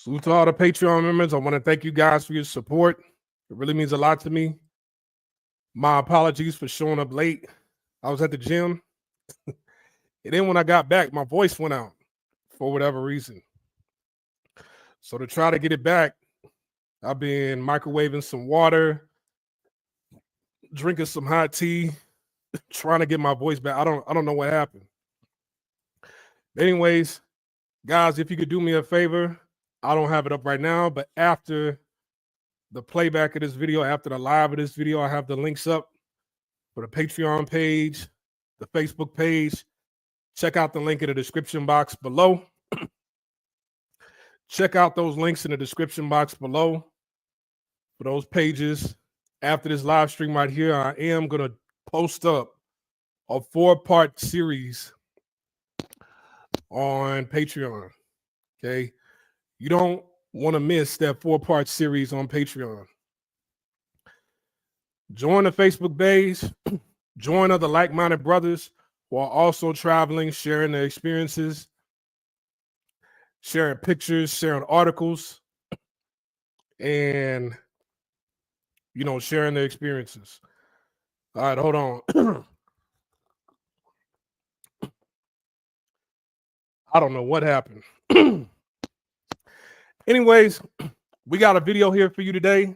Salute to all the Patreon members. I want to thank you guys for your support. It really means a lot to me. My apologies for showing up late. I was at the gym. And then when I got back, my voice went out for whatever reason. So to try to get it back, I've been microwaving some water, drinking some hot tea, trying to get my voice back. I don't know what happened. Anyways, guys, if you could do me a favor, I don't have it up right now, but after the playback of this video, after the live of this video, I have the links up for the Patreon page, the Facebook page. Check out the link in the description box below. Check out those links in the description box below for those pages. After this live stream right here, I am going to post up a 4-part series on Patreon. Okay. You don't want to miss that 4-part series on Patreon. Join the Facebook page. Join other like-minded brothers who are also traveling, sharing their experiences, sharing pictures, sharing articles, and, sharing their experiences. All right, hold on. I don't know what happened. Anyways, we got a video here for you today.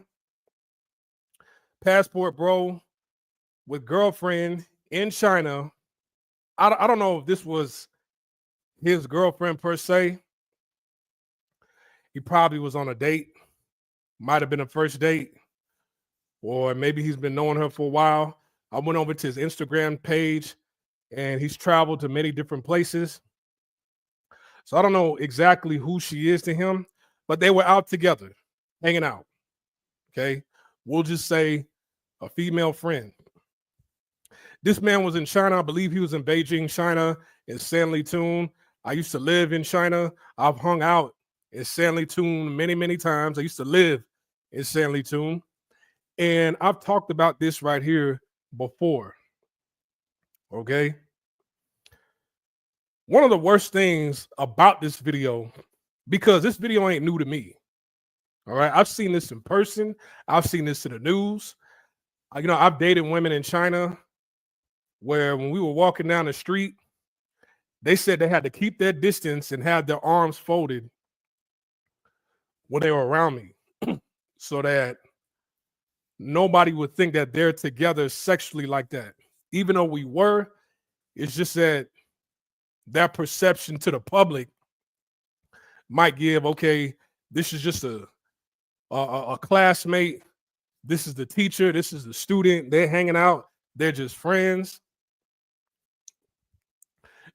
Passport bro with girlfriend in China. I don't know if this was his girlfriend per se. He probably was on a date. Might have been a first date. Or maybe he's been knowing her for a while. I went over to his Instagram page and he's traveled to many different places. So I don't know exactly who she is to him, but they were out together, hanging out. Okay. We'll just say a female friend. This man was in China. I believe he was in Beijing, China, in Sanlitun. I used to live in China. I've hung out in Sanlitun many, many times. I used to live in Sanlitun. And I've talked about this right here before. Okay. One of the worst things about this video, because this video ain't new to me. All right. I've seen this in person. I've seen this in the news. I've dated women in China where when we were walking down the street, they said they had to keep their distance and have their arms folded when they were around me so that nobody would think that they're together sexually like that. Even though we were, it's just that perception to the public might give, okay, this is just a classmate. This is the teacher. This is the student. They're hanging out. They're just friends.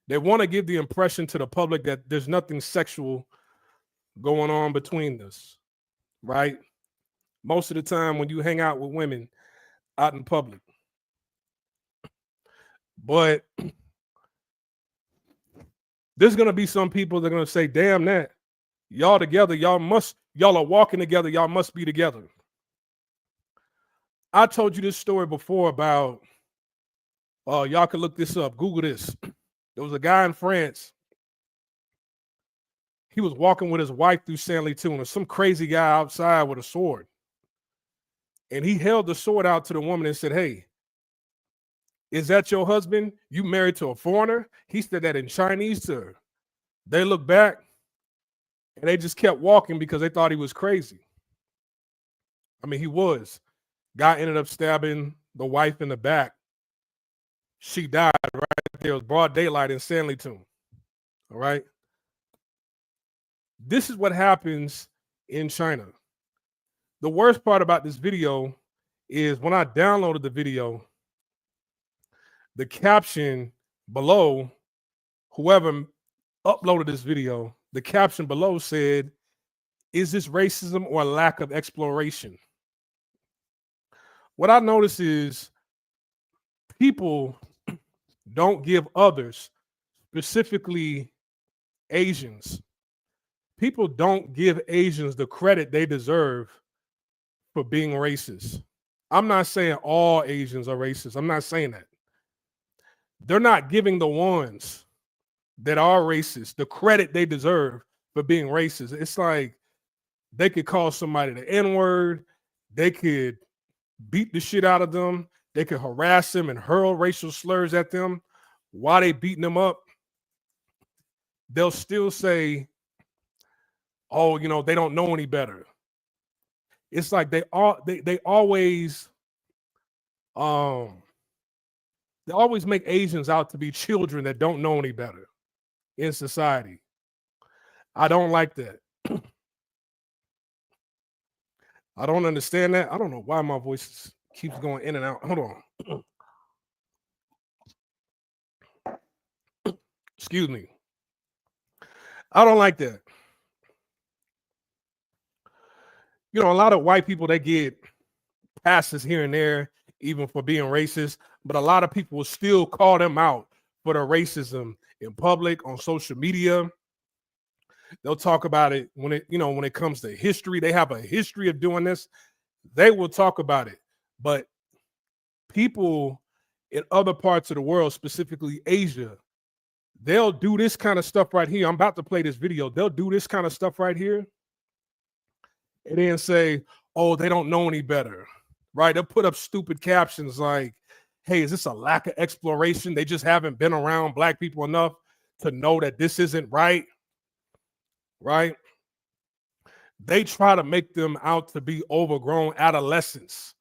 They want to give the impression to the public that there's nothing sexual going on between us, right? Most of the time when you hang out with women out in public. But there's going to be some people that are going to say, damn that, y'all together, y'all are walking together, y'all must be together. I told you this story before about, y'all can look this up, Google this. There was a guy in France. He was walking with his wife through Sanlitun, and some crazy guy outside with a sword. And he held the sword out to the woman and said, hey, is that your husband? You married to a foreigner? He said that in Chinese to her. They looked back and they just kept walking because they thought he was crazy. I mean, he was. Guy ended up stabbing the wife in the back. She died right there. It was broad daylight in Sanlitun. All right. This is what happens in China. The worst part about this video is when I downloaded the video, the caption below, whoever uploaded this video, the caption below said, is this racism or lack of exploration? What I notice is people don't give others, specifically Asians, people don't give Asians the credit they deserve for being racist. I'm not saying all Asians are racist. I'm not saying that. They're not giving the ones that are racist the credit they deserve for being racist. It's like They could call somebody the N-word. They could beat the shit out of them. They could harass them and hurl racial slurs at them. While they beating them up, they'll still say, oh, you know, they don't know any better. It's like they always make Asians out to be children that don't know any better in society. I don't like that. I don't understand that. I don't know why my voice keeps going in and out. Hold on. Excuse me. I don't like that. You know, a lot of white people, they get passes here and there, even for being racist, but a lot of people will still call them out for their racism in public, on social media. They'll talk about it when it comes to history. They have a history of doing this. They will talk about it. But people in other parts of the world, specifically Asia, they'll do this kind of stuff right here. I'm about to play this video. They'll do this kind of stuff right here and then say, oh, they don't know any better, right? They'll put up stupid captions like, hey, is this a lack of exploration? They just haven't been around black people enough to know that this isn't right, right? They try to make them out to be overgrown adolescents.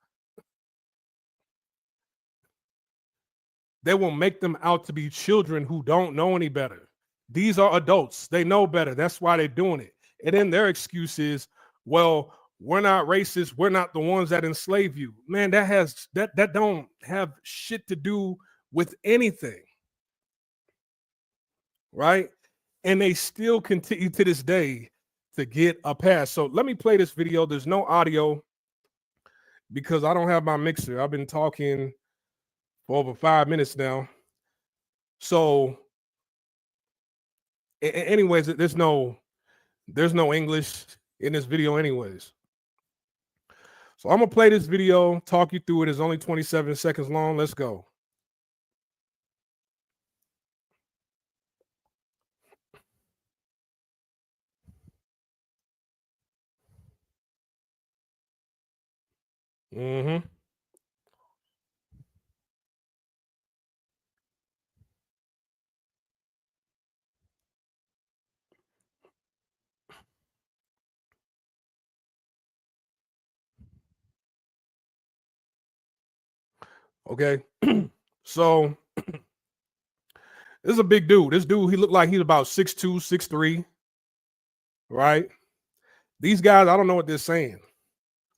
They will make them out to be children who don't know any better. These are adults. They know better. That's why they're doing it. And then their excuse is, well, we're not racist. We're not the ones that enslave you. Man, that don't have shit to do with anything. Right? And they still continue to this day to get a pass. So let me play this video. There's no audio because I don't have my mixer. I've been talking for over 5 minutes now. So anyways, there's no English in this video anyways. So I'm gonna play this video, talk you through it. It's only 27 seconds long. Let's go. Mm-hmm. Okay. So this is a big dude. This dude, he looked like he's about 6'2", 6'3", right? These guys, I don't know what they're saying.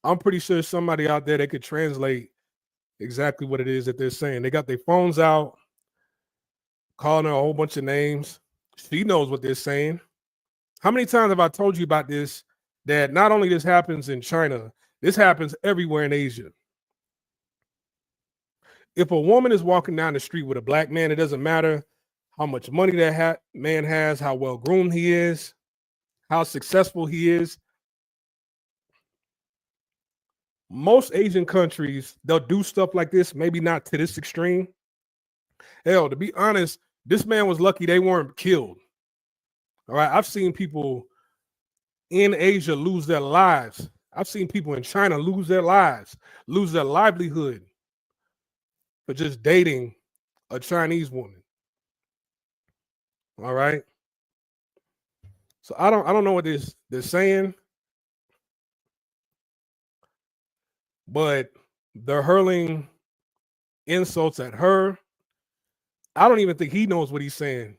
I'm pretty sure somebody out there that could translate exactly what it is that they're saying. They got their phones out, calling her a whole bunch of names. She knows what they're saying. How many times have I told you about this? That not only this happens in China, this happens everywhere in Asia. If a woman is walking down the street with a black man, it doesn't matter how much money that man has, how well groomed he is, how successful he is. Most Asian countries, they'll do stuff like this, maybe not to this extreme. Hell, to be honest, this man was lucky they weren't killed. All right, I've seen people in Asia lose their lives. I've seen people in China lose their lives, lose their livelihood for just dating a Chinese woman. All right. So I don't know what they're saying, but they're hurling insults at her. I don't even think he knows what he's saying.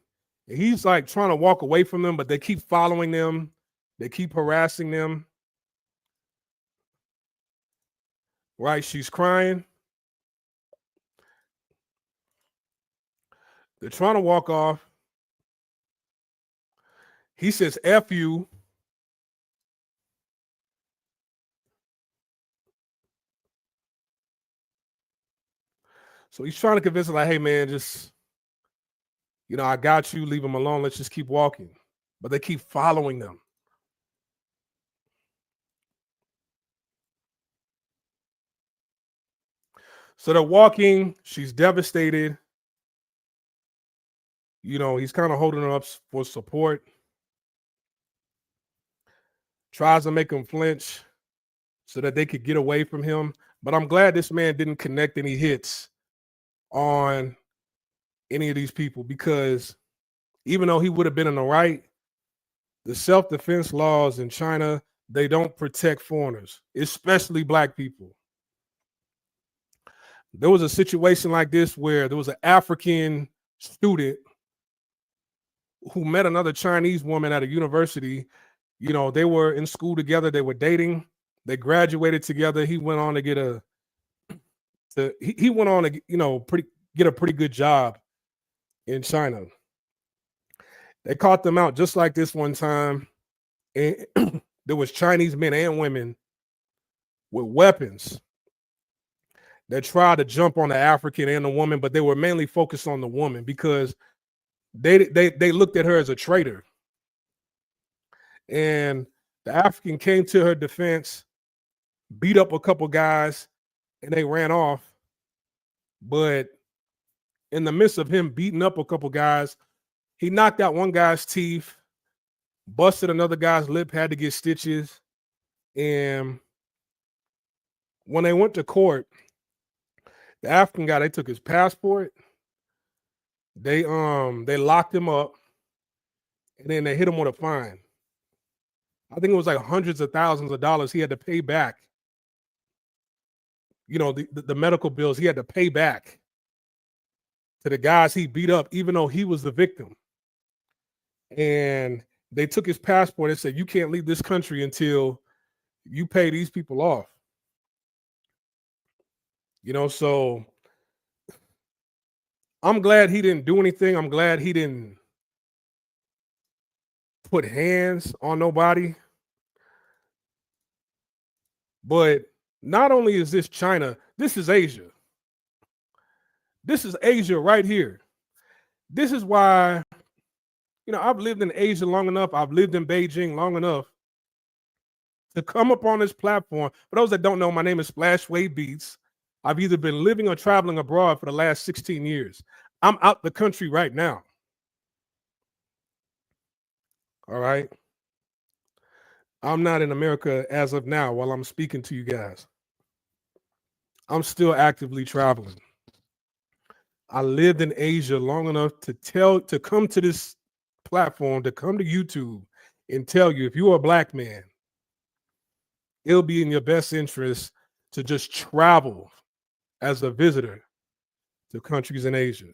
He's like trying to walk away from them, but they keep following them. They keep harassing them. Right? She's crying. They're trying to walk off. He says, F you. So he's trying to convince her, like, hey, man, just, I got you. Leave him alone. Let's just keep walking. But they keep following them. So they're walking. She's devastated. He's kind of holding her up for support. tries to make him flinch so that they could get away from him. But I'm glad this man didn't connect any hits on any of these people, because even though he would have been in the right, the self-defense laws in China, they don't protect foreigners, especially black people. There was a situation like this where there was an African student who met another Chinese woman at a university. You know, they were in school together, they were dating, they graduated together. He went on to get he went on to, you know, get a pretty good job in China. They caught them out just like this one time, and there was Chinese men and women with weapons that tried to jump on the African and the woman, but they were mainly focused on the woman because they looked at her as a traitor. And the African came to her defense, beat up a couple guys, and they ran off. But in the midst of him beating up a couple guys, he knocked out one guy's teeth, busted another guy's lip, had to get stitches. And when they went to court, the African guy, they took his passport, they locked him up, and then they hit him with a fine. I think it was like hundreds of thousands of dollars he had to pay back. You know, the medical bills he had to pay back to the guys he beat up, even though he was the victim. And they took his passport and said, you can't leave this country until you pay these people off. You know, so I'm glad he didn't do anything. I'm glad he didn't put hands on nobody. But not only is this China, this is Asia. This is Asia right here. This is why, you know, I've lived in Asia long enough. I've lived in Beijing long enough to come up on this platform. For those that don't know, my name is Splashwave Beats. I've either been living or traveling abroad for the last 16 years. I'm out the country right now. All right. I'm not in America as of now while I'm speaking to you guys. I'm still actively traveling. I lived in Asia long enough to come to this platform, to come to YouTube and tell you, if you're a black man, it'll be in your best interest to just travel as a visitor to countries in Asia.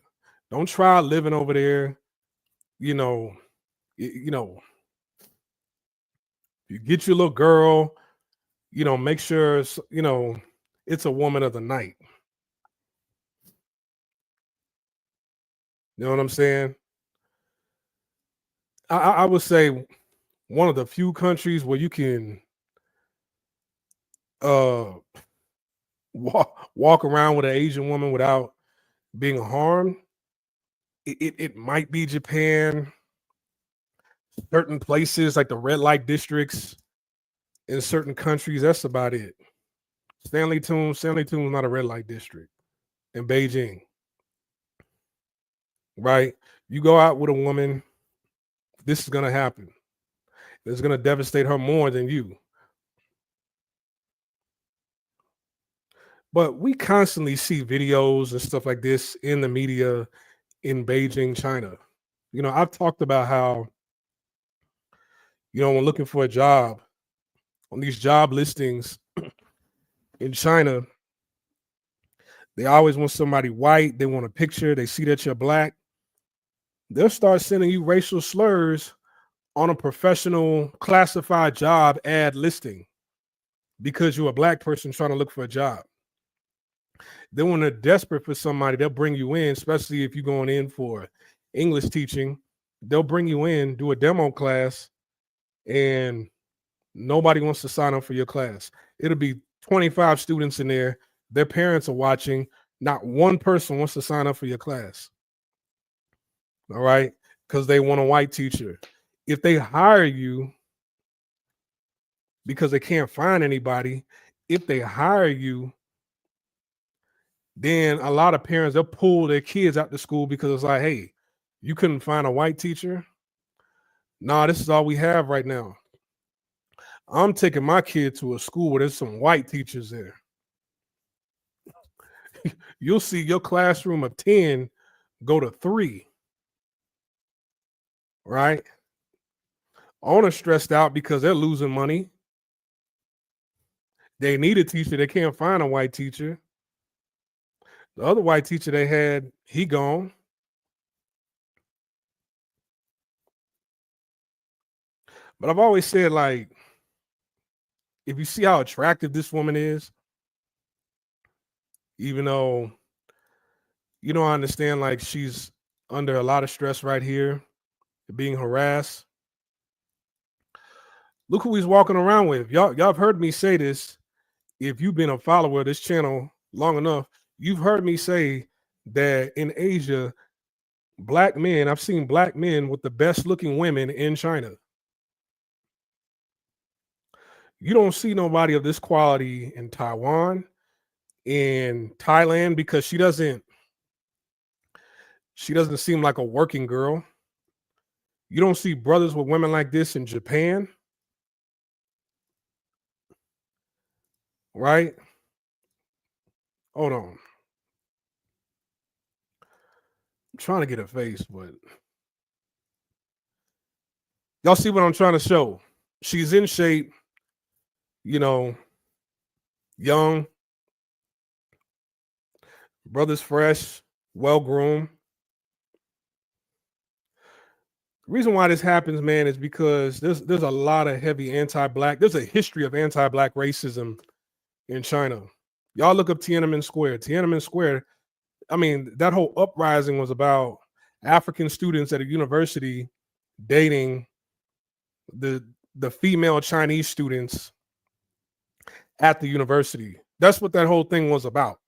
Don't try living over there. You know, you get your little girl, you know, make sure, you know, it's a woman of the night. You know what I'm saying? I would say one of the few countries where you can walk around with an Asian woman without being harmed. It might be Japan. Certain places like the red light districts in certain countries, that's about it. Sanlitun is not a red light district in Beijing. Right? You go out with a woman, this is going to happen. It's going to devastate her more than you. But we constantly see videos and stuff like this in the media in Beijing, China. You know, I've talked about how, you know, when looking for a job on these job listings in China, they always want somebody white. They want a picture. They see that you're black. They'll start sending you racial slurs on a professional classified job ad listing because you're a black person trying to look for a job. Then when they're desperate for somebody, they'll bring you in, especially if you're going in for English teaching. They'll bring you in, do a demo class, and nobody wants to sign up for your class. It'll be 25 students in there. Their parents are watching. Not one person wants to sign up for your class. All right? Because they want a white teacher. If they hire you because they can't find anybody, if they hire you, then a lot of parents, they'll pull their kids out to school because it's like, hey, you couldn't find a white teacher? Nah, this is all we have right now. I'm taking my kid to a school where there's some white teachers there. You'll see your classroom of 10 go to 3, right? Owner's stressed out because they're losing money. They need a teacher. They can't find a white teacher. The other white teacher they had, he gone. But I've always said, like, if you see how attractive this woman is, even though, I understand, like, she's under a lot of stress right here, being harassed. Look who he's walking around with. Y'all have heard me say this. If you've been a follower of this channel long enough, you've heard me say that in Asia, I've seen black men with the best looking women in China. You don't see nobody of this quality in Taiwan, in Thailand, because she doesn't seem like a working girl. You don't see brothers with women like this in Japan, right? Hold on. I'm trying to get a face, but y'all see what I'm trying to show. She's in shape, young, brother's fresh, well-groomed. The reason why this happens, man, is because there's a lot of heavy anti-black. There's a history of anti-black racism in China. Y'all look up Tiananmen Square. Tiananmen Square, I mean, that whole uprising was about African students at a university dating the female Chinese students at the university. That's what that whole thing was about.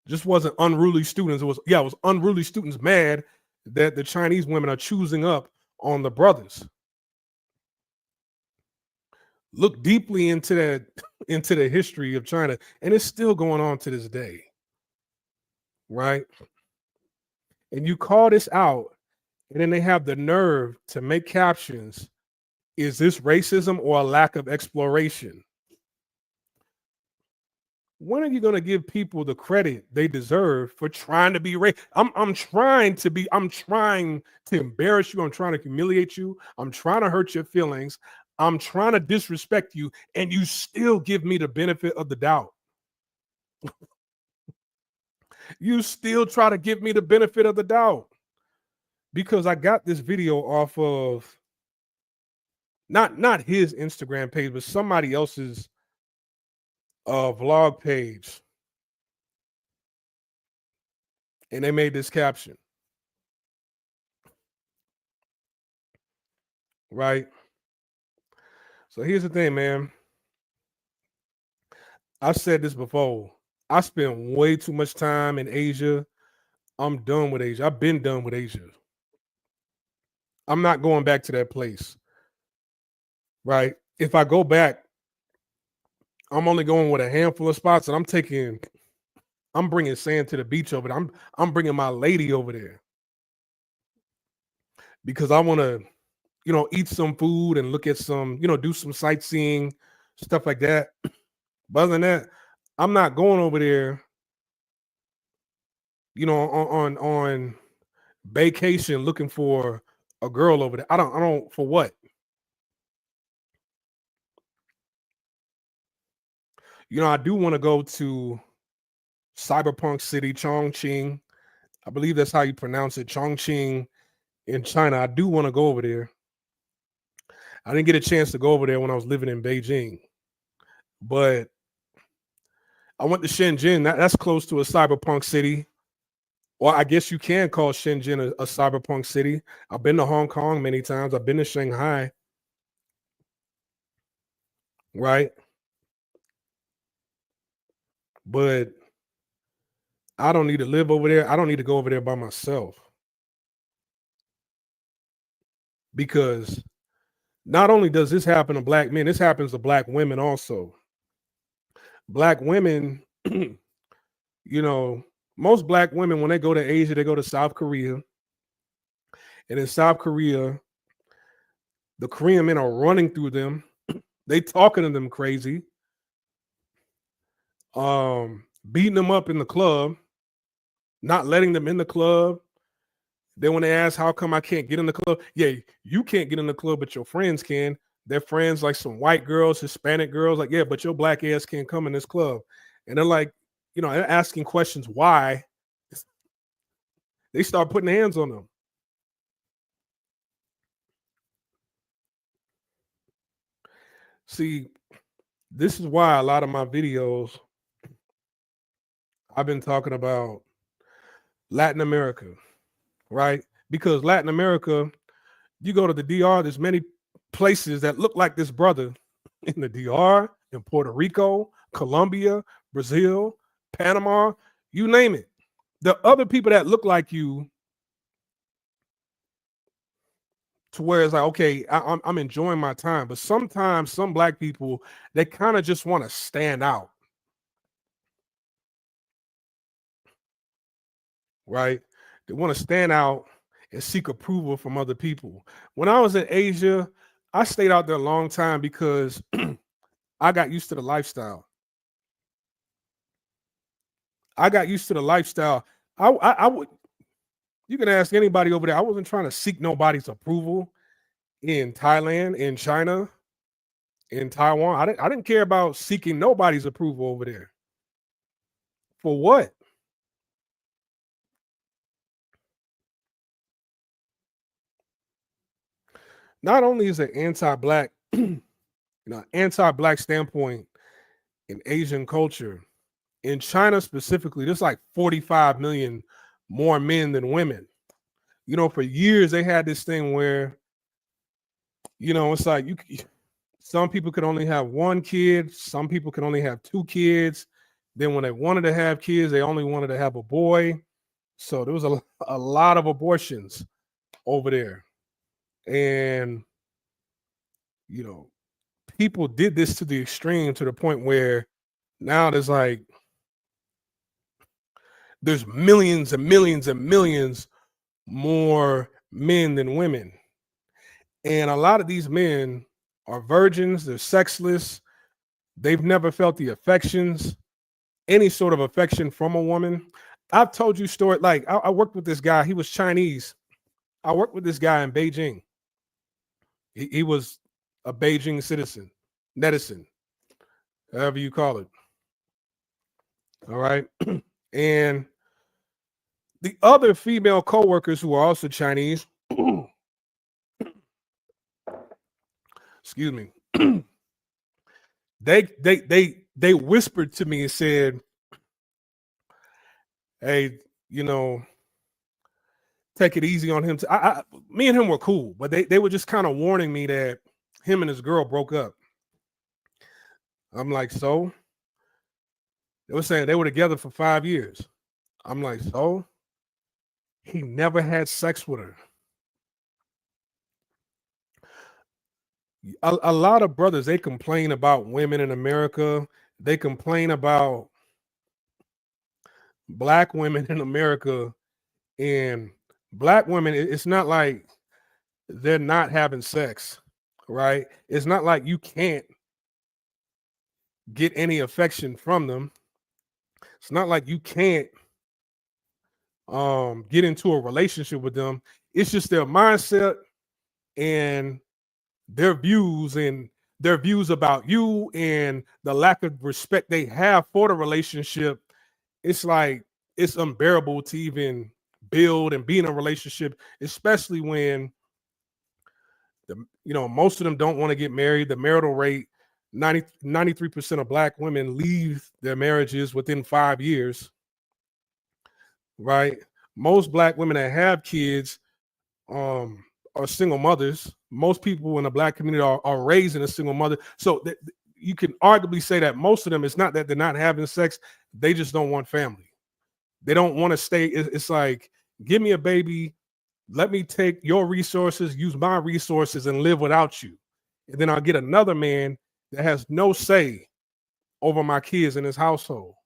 Just wasn't unruly students. It was unruly students mad that the Chinese women are choosing up on the brothers. Look deeply into the history of China, and it's still going on to this day, right? And you call this out, and then they have the nerve to make captions. Is this racism or a lack of exploration? When are you going to give people the credit they deserve for trying to be racist? I'm trying to embarrass you. I'm trying to humiliate you. I'm trying to hurt your feelings. I'm trying to disrespect you, and you still give me the benefit of the doubt. You still try to give me the benefit of the doubt because I got this video off of not his Instagram page, but somebody else's vlog page, and they made this caption, right? So here's the thing, man. I've said this before. I spend way too much time in Asia. I'm done with Asia. I've been done with Asia. I'm not going back to that place, right? If I go back, I'm only going with a handful of spots, and I'm bringing sand to the beach over there. I'm bringing my lady over there because I want to, eat some food and look at some, do some sightseeing, stuff like that. But other than that, I'm not going over there, on vacation looking for a girl over there. I don't for what? I do want to go to Cyberpunk City, Chongqing. I believe that's how you pronounce it, Chongqing in China. I do want to go over there. I didn't get a chance to go over there when I was living in Beijing, but I went to Shenzhen. That's close to a cyberpunk city. Well, I guess you can call Shenzhen a cyberpunk city. I've been to Hong Kong many times. I've been to Shanghai, right? But I don't need to live over there. I don't need to go over there by myself. Because not only does this happen to black men, this happens to black women also. Black women, most black women, when they go to Asia, they go to South Korea. And in South Korea, The Korean men are running through them. They talking to them crazy. Beating them up in the club, not letting them in the club. Then when they ask how come I can't get in the club, yeah, you can't get in the club, but your friends can. Their friends, like some white girls, Hispanic girls, like, yeah, but your black ass can't come in this club. And they're like, they're asking questions why. They start putting hands on them. See, this is why a lot of my videos, I've been talking about Latin America, right? Because Latin America, you go to the DR, there's many places that look like this brother in the DR, in Puerto Rico, Colombia, Brazil, Panama, you name it. The other people that look like you, to where it's like, okay, I'm enjoying my time. But sometimes some black people, they kind of just want to stand out, right? They want to stand out and seek approval from other people. When I was in Asia, I stayed out there a long time because I got used to the lifestyle. I got used to the lifestyle. I would, you can ask anybody over there. I wasn't trying to seek nobody's approval in Thailand, in China, in Taiwan. I didn't care about seeking nobody's approval over there. For what? Not only is it anti-black, anti-black standpoint in Asian culture, in China specifically, there's like 45 million more men than women. For years they had this thing where, it's like some people could only have one kid, some people could only have two kids. Then when they wanted to have kids, they only wanted to have a boy. So there was a lot of abortions over there. And, people did this to the extreme, to the point where now there's millions and millions and millions more men than women. And a lot of these men are virgins, they're sexless, they've never felt the affections, any sort of affection from a woman. I've told you story, like I worked with this guy, he was Chinese. I worked with this guy in Beijing. He was a Beijing citizen, netizen, however you call it. All right. And the other female coworkers who are also Chinese, excuse me, they whispered to me and said, hey, take it easy on him. Me and him were cool, but they were just kind of warning me that him and his girl broke up. I'm like, so? They were saying they were together for 5 years. I'm like, so? He never had sex with her. A lot of brothers, they complain about women in America. They complain about black women in America. And black women, it's not like they're not having sex, right? It's not like you can't get any affection from them. It's not like you can't get into a relationship with them. It's just their mindset and their views about you, and the lack of respect they have for the relationship. It's like it's unbearable to even build and be in a relationship, especially when most of them don't want to get married. The marital rate, 93% of black women leave their marriages within 5 years, right? Most black women that have kids are single mothers. Most people in the black community are raising a single mother. So you can arguably say that most of them, it's not that they're not having sex, they just don't want family. They don't want to stay. It's like, give me a baby, let me take your resources, use my resources, and live without you. And then I'll get another man that has no say over my kids in his household,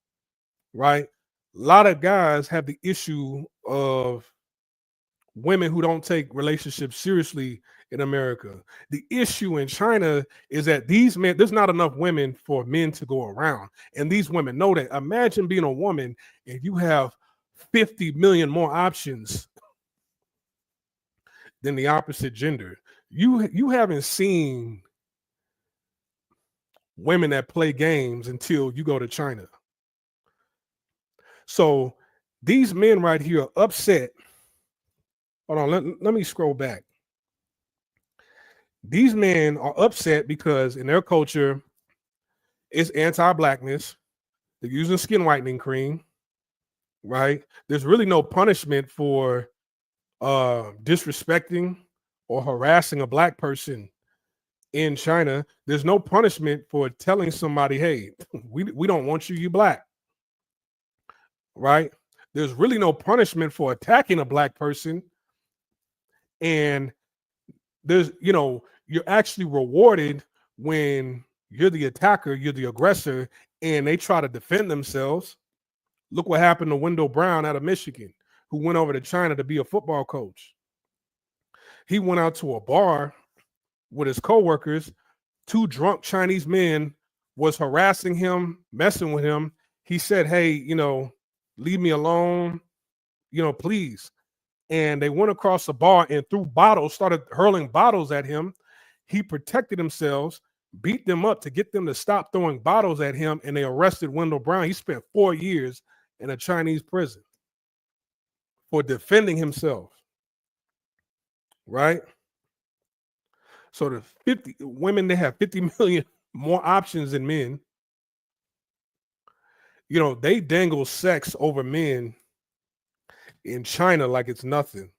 right? A lot of guys have the issue of women who don't take relationships seriously in America. The issue in China is that these men, there's not enough women for men to go around. And these women know that. Imagine being a woman and you have 50 million more options than the opposite gender. You haven't seen women that play games until you go to China. So these men right here are upset. Hold on, let me scroll back. These men are upset because in their culture, it's anti-blackness. They're using skin whitening cream, right? There's really no punishment for disrespecting or harassing a black person in China. There's no punishment for telling somebody, hey, we don't want you, you black, right? There's really no punishment for attacking a black person. And there's, you're actually rewarded when you're the attacker, you're the aggressor, and they try to defend themselves. Look what happened to Wendell Brown out of Michigan, who went over to China to be a football coach. He went out to a bar with his coworkers. 2 drunk Chinese men was harassing him, messing with him. He said, hey, leave me alone, please. And they went across the bar and threw bottles, started hurling bottles at him. He protected himself, beat them up to get them to stop throwing bottles at him, and they arrested Wendell Brown. He spent 4 years in a Chinese prison for defending himself, right? So the 50 women, they have 50 million more options than men. They dangle sex over men in China like it's nothing.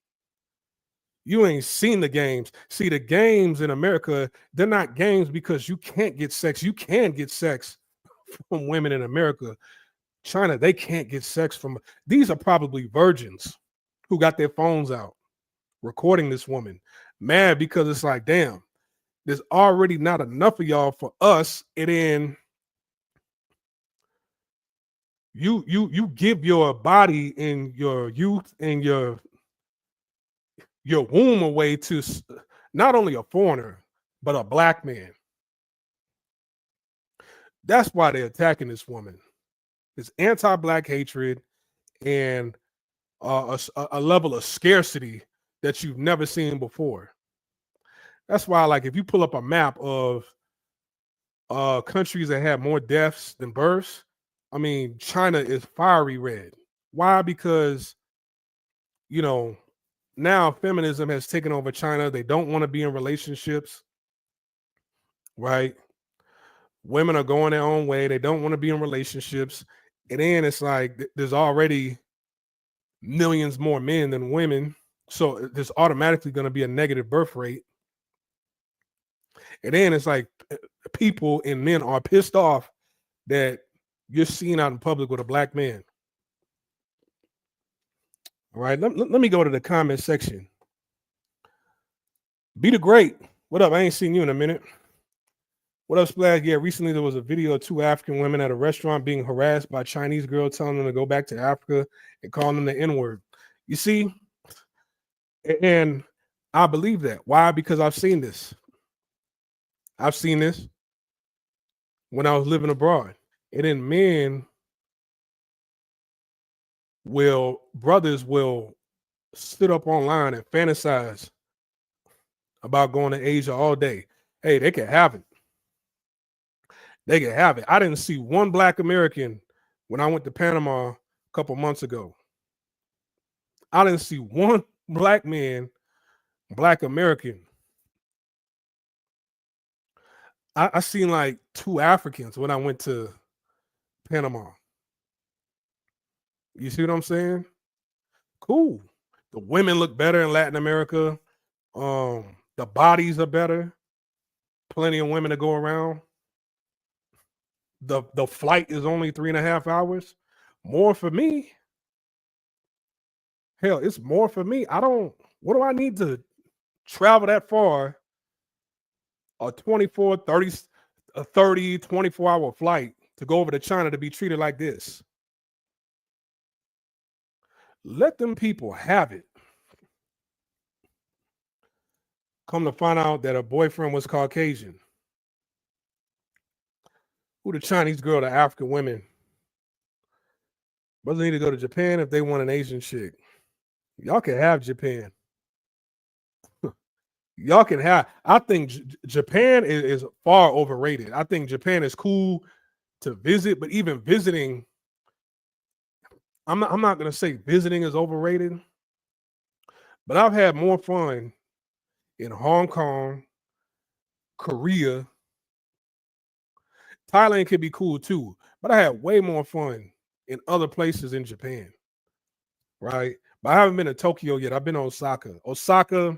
You ain't seen the games. See, the games in America, they're not games because you can't get sex. You can get sex from women in America. China, they can't get sex from. These are probably virgins who got their phones out recording this woman, mad because it's like, damn, there's already not enough of y'all for us. And then you give your body and your youth and your womb away to not only a foreigner, but a black man. That's why they're attacking this woman. It's anti-black hatred and a level of scarcity that you've never seen before. That's why, like, if you pull up a map of countries that have more deaths than births, I mean, China is fiery red. Why? Because, now feminism has taken over China. They don't want to be in relationships, right? Women are going their own way. They don't want to be in relationships. And then it's like there's already millions more men than women. So there's automatically going to be a negative birth rate. And then it's like people and men are pissed off that you're seen out in public with a black man. All right, let me go to the comment section. Be the Great. What up? I ain't seen you in a minute. What up, Splash? Yeah, recently there was a video of 2 African women at a restaurant being harassed by a Chinese girl telling them to go back to Africa and calling them the N-word. You see? And I believe that. Why? Because I've seen this. I've seen this when I was living abroad. And then brothers will sit up online and fantasize about going to Asia all day. Hey, they can have it. They can have it. I didn't see one black American when I went to Panama a couple months ago. I didn't see one black man, black American. I seen like 2 Africans when I went to Panama. You see what I'm saying? Cool. The women look better in Latin America. The bodies are better. Plenty of women to go around. The flight is only 3.5 hours. More for me. Hell, it's more for me. What do I need to travel that far? A 24, 30, a 30, 24-hour flight to go over to China to be treated like this. Let them people have it. Come to find out that her boyfriend was Caucasian. Who the Chinese girl, the African women? Brothers need to go to Japan if they want an Asian chick. Y'all can have Japan. Y'all can have. I think Japan is far overrated. I think Japan is cool to visit, but even visiting, I'm not gonna say visiting is overrated, but I've had more fun in Hong Kong, Korea. Thailand could be cool too, but I had way more fun in other places in Japan, right? But I haven't been to Tokyo yet. I've been to Osaka. Osaka,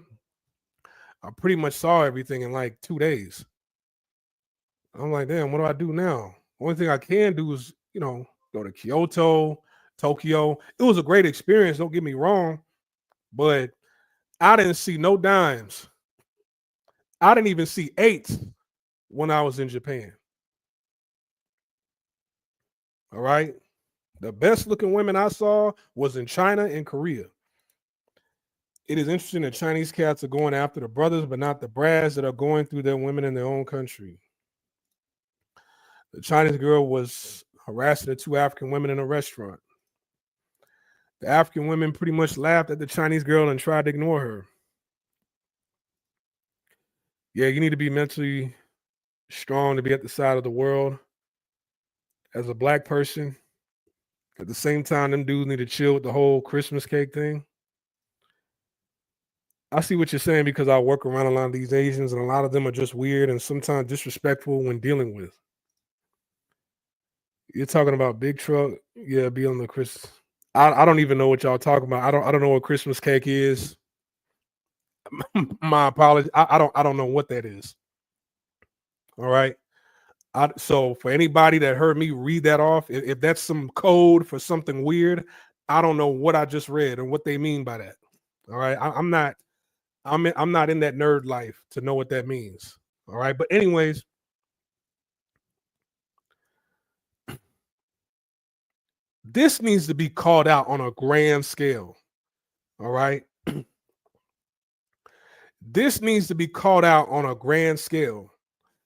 I pretty much saw everything in like 2 days. I'm like, damn, what do I do now? Only thing I can do is, go to Kyoto, Tokyo. It was a great experience, don't get me wrong, but I didn't see no dimes. I didn't even see eights when I was in Japan. All right. The best looking women I saw was in China and Korea. It is interesting that Chinese cats are going after the brothers, but not the brads that are going through their women in their own country. The Chinese girl was harassing the 2 African women in a restaurant. The African women pretty much laughed at the Chinese girl and tried to ignore her. Yeah, you need to be mentally strong to be at the side of the world as a black person. At the same time, them dudes need to chill with the whole Christmas cake thing. I see what you're saying because I work around a lot of these Asians and a lot of them are just weird and sometimes disrespectful when dealing with. You're talking about Big Truck? Yeah, be on the Christmas. I don't even know what y'all talking about. I don't know what Christmas cake is. My apologies. I don't know what that is. All right. So for anybody that heard me read that off, if that's some code for something weird, I don't know what I just read and what they mean by that. All right. I'm not in that nerd life to know what that means. All right. But anyways, this needs to be called out on a grand scale. All right. This needs to be called out on a grand scale.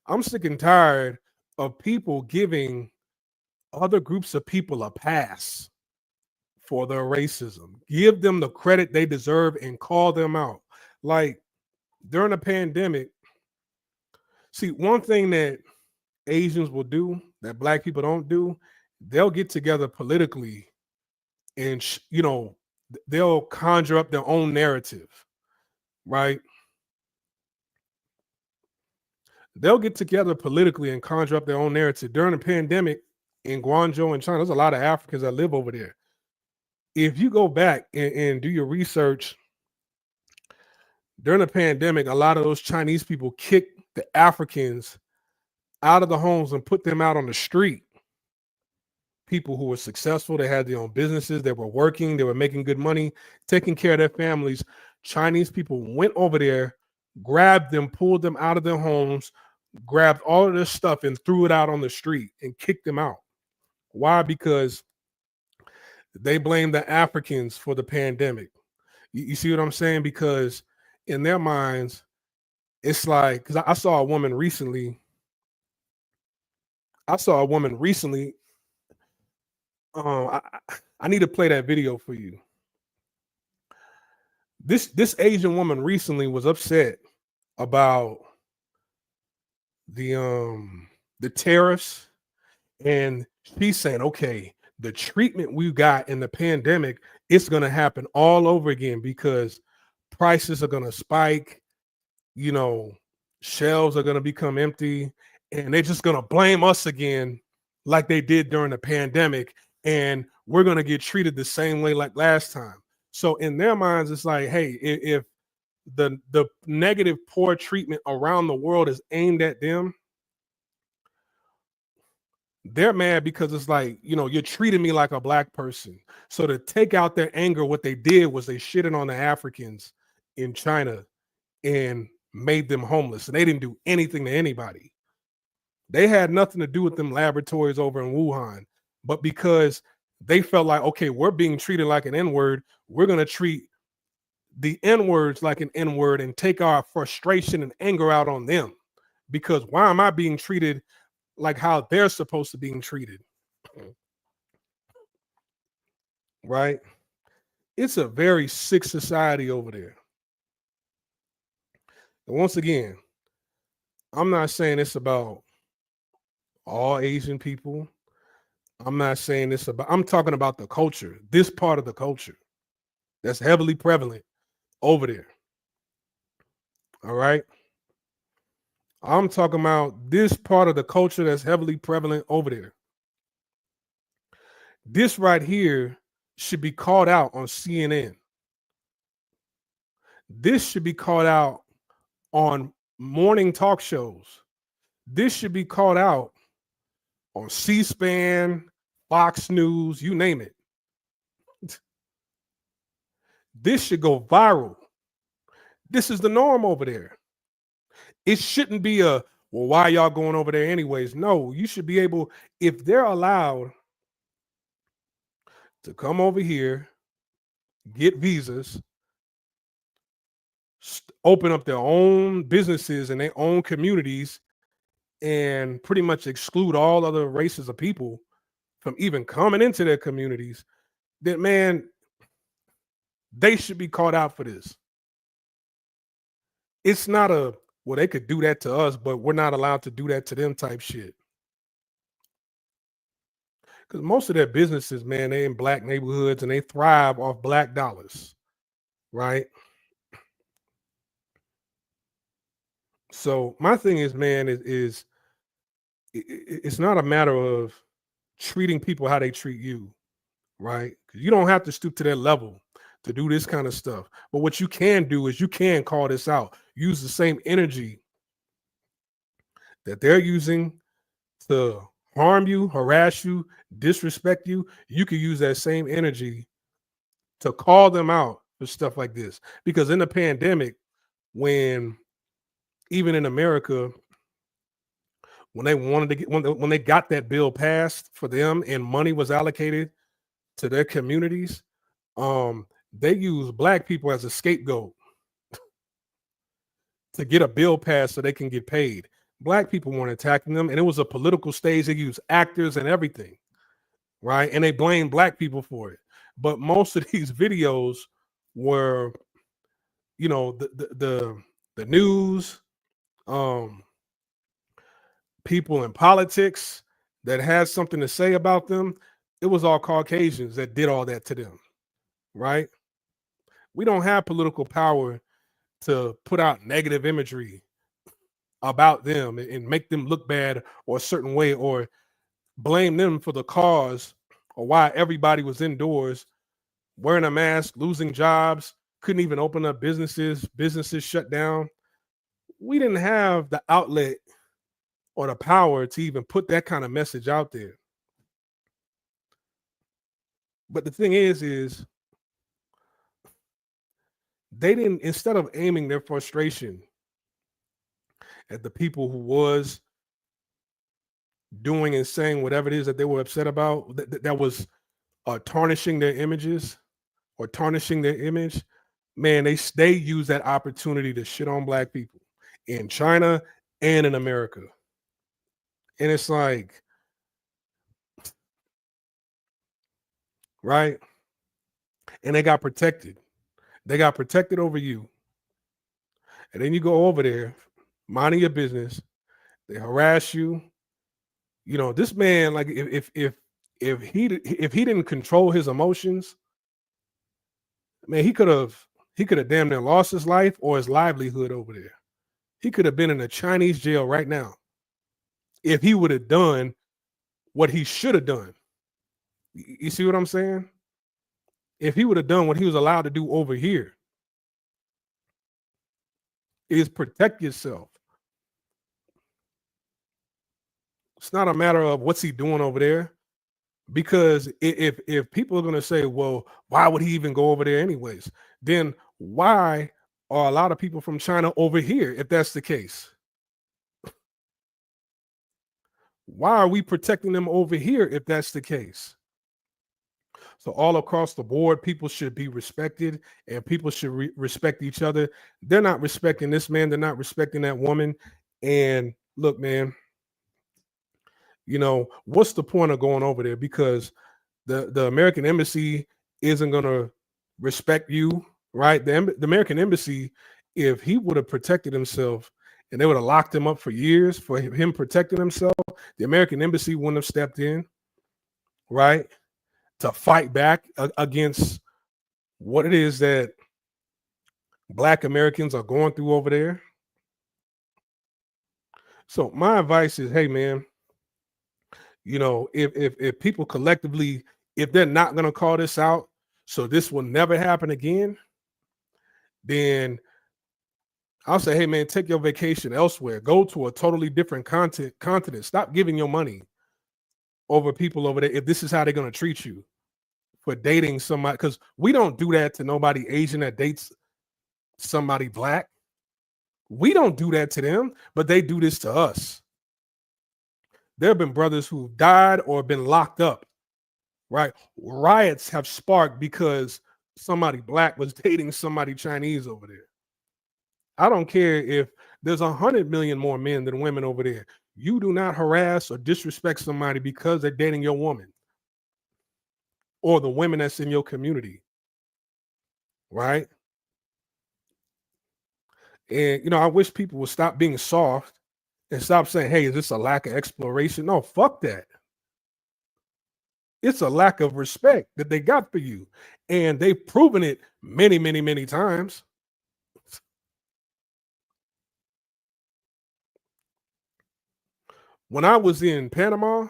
I'm sick and tired of people giving other groups of people a pass for their racism. Give them the credit they deserve and call them out. Like during the pandemic, see, one thing that Asians will do that black people don't do, they'll get together politically and, they'll conjure up their own narrative, right? They'll get together politically and conjure up their own narrative. During the pandemic in Guangzhou in China, there's a lot of Africans that live over there. If you go back and do your research, during the pandemic, a lot of those Chinese people kicked the Africans out of the homes and put them out on the street. People who were successful, they had their own businesses, they were working, they were making good money, taking care of their families. Chinese people went over there, grabbed them, pulled them out of their homes, grabbed all of their stuff and threw it out on the street and kicked them out. Why? Because they blame the Africans for the pandemic. You see what I'm saying? Because in their minds, it's like, because I saw a woman recently. I need to play that video for you. This Asian woman recently was upset about the tariffs, and she's saying, okay, the treatment we got in the pandemic, it's going to happen all over again because prices are going to spike, shelves are going to become empty, and they're just going to blame us again like they did during the pandemic, and we're going to get treated the same way like last time. So in their minds, it's like, hey, if the negative, poor treatment around the world is aimed at them, they're mad because it's like, you're treating me like a black person. So to take out their anger, what they did was they shitted on the Africans in China and made them homeless. And they didn't do anything to anybody. They had nothing to do with them laboratories over in Wuhan. But because they felt like, okay, we're being treated like an N-word, we're going to treat the N-words like an N-word and take our frustration and anger out on them. Because why am I being treated like how they're supposed to being treated? Right? It's a very sick society over there. And once again, I'm not saying it's about all Asian people. I'm not saying this about, I'm talking about the culture, this part of the culture that's heavily prevalent over there. All right. I'm talking about this part of the culture that's heavily prevalent over there. This right here should be called out on CNN. This should be called out on morning talk shows. This should be called out on C-SPAN, Fox News, you name it. This should go viral. This is the norm over there. It shouldn't be a, well, why y'all going over there anyways? No, you should be able, if they're allowed to come over here, get visas, open up their own businesses and their own communities, and pretty much exclude all other races of people from even coming into their communities, then man, they should be called out for this. It's not a, well, they could do that to us, but we're not allowed to do that to them type shit. Because most of their businesses, man, they in black neighborhoods and they thrive off black dollars, right? So my thing is, man, it's not a matter of treating people how they treat you, right? You don't have to stoop to their level to do this kind of stuff. But what you can do is you can call this out. Use the same energy that they're using to harm you, harass you, disrespect you. You can use that same energy to call them out for stuff like this. Because in the pandemic, when even in America, when they wanted to get, when they got that bill passed for them and money was allocated to their communities, they used black people as a scapegoat to get a bill passed so they can get paid. Black people weren't attacking them, and it was a political stage. They used actors and everything, right? And they blamed black people for it. But most of these videos were, you know, the news, people in politics that had something to say about them. It was all Caucasians that did all that to them, right? We don't have political power to put out negative imagery about them and make them look bad or a certain way or blame them for the cause or why everybody was indoors wearing a mask, losing jobs, couldn't even open up businesses shut down. We didn't have the outlet or the power to even put that kind of message out there. But the thing is they didn't, instead of aiming their frustration at the people who was doing and saying whatever it is that they were upset about, that was tarnishing their images or tarnishing their image, man, they use that opportunity to shit on black people in China and in America. And it's like, right? And they got protected. They got protected over you. And then you go over there, minding your business. They harass you. You know, this man, like if he didn't control his emotions, man, he could have damn near lost his life or his livelihood over there. He could have been in a Chinese jail right now if he would have done what he should have done. You see what I'm saying? If he would have done what he was allowed to do over here, is protect yourself. It's not a matter of what's he doing over there, because if people are going to say, well, why would he even go over there anyways? Then why are a lot of people from China over here if that's the case? Why are we protecting them over here if that's the case? So all across the board, people should be respected, and people should respect each other. They're not respecting this man. They're not respecting that woman. And look, man, what's the point of going over there? Because the American embassy isn't going to respect you, right? The American embassy, if he would have protected himself and they would have locked him up for years for him protecting himself, the American embassy wouldn't have stepped in, right, to fight back against what it is that Black Americans are going through over there. So my advice is, hey, man, if people collectively, if they're not going to call this out, so this will never happen again, then I'll say, hey, man, take your vacation elsewhere. Go to a totally different continent. Stop giving your money over people over there if this is how they're going to treat you for dating somebody. Because we don't do that to nobody Asian that dates somebody Black. We don't do that to them, but they do this to us. There have been brothers who've died or been locked up, right? Riots have sparked because somebody Black was dating somebody Chinese over there. I don't care if there's 100 million more men than women over there. You do not harass or disrespect somebody because they're dating your woman or the women that's in your community, right? And, I wish people would stop being soft and stop saying, hey, is this a lack of exploration? No, fuck that. It's a lack of respect that they got for you. And they've proven it many, many, many times. When I was in Panama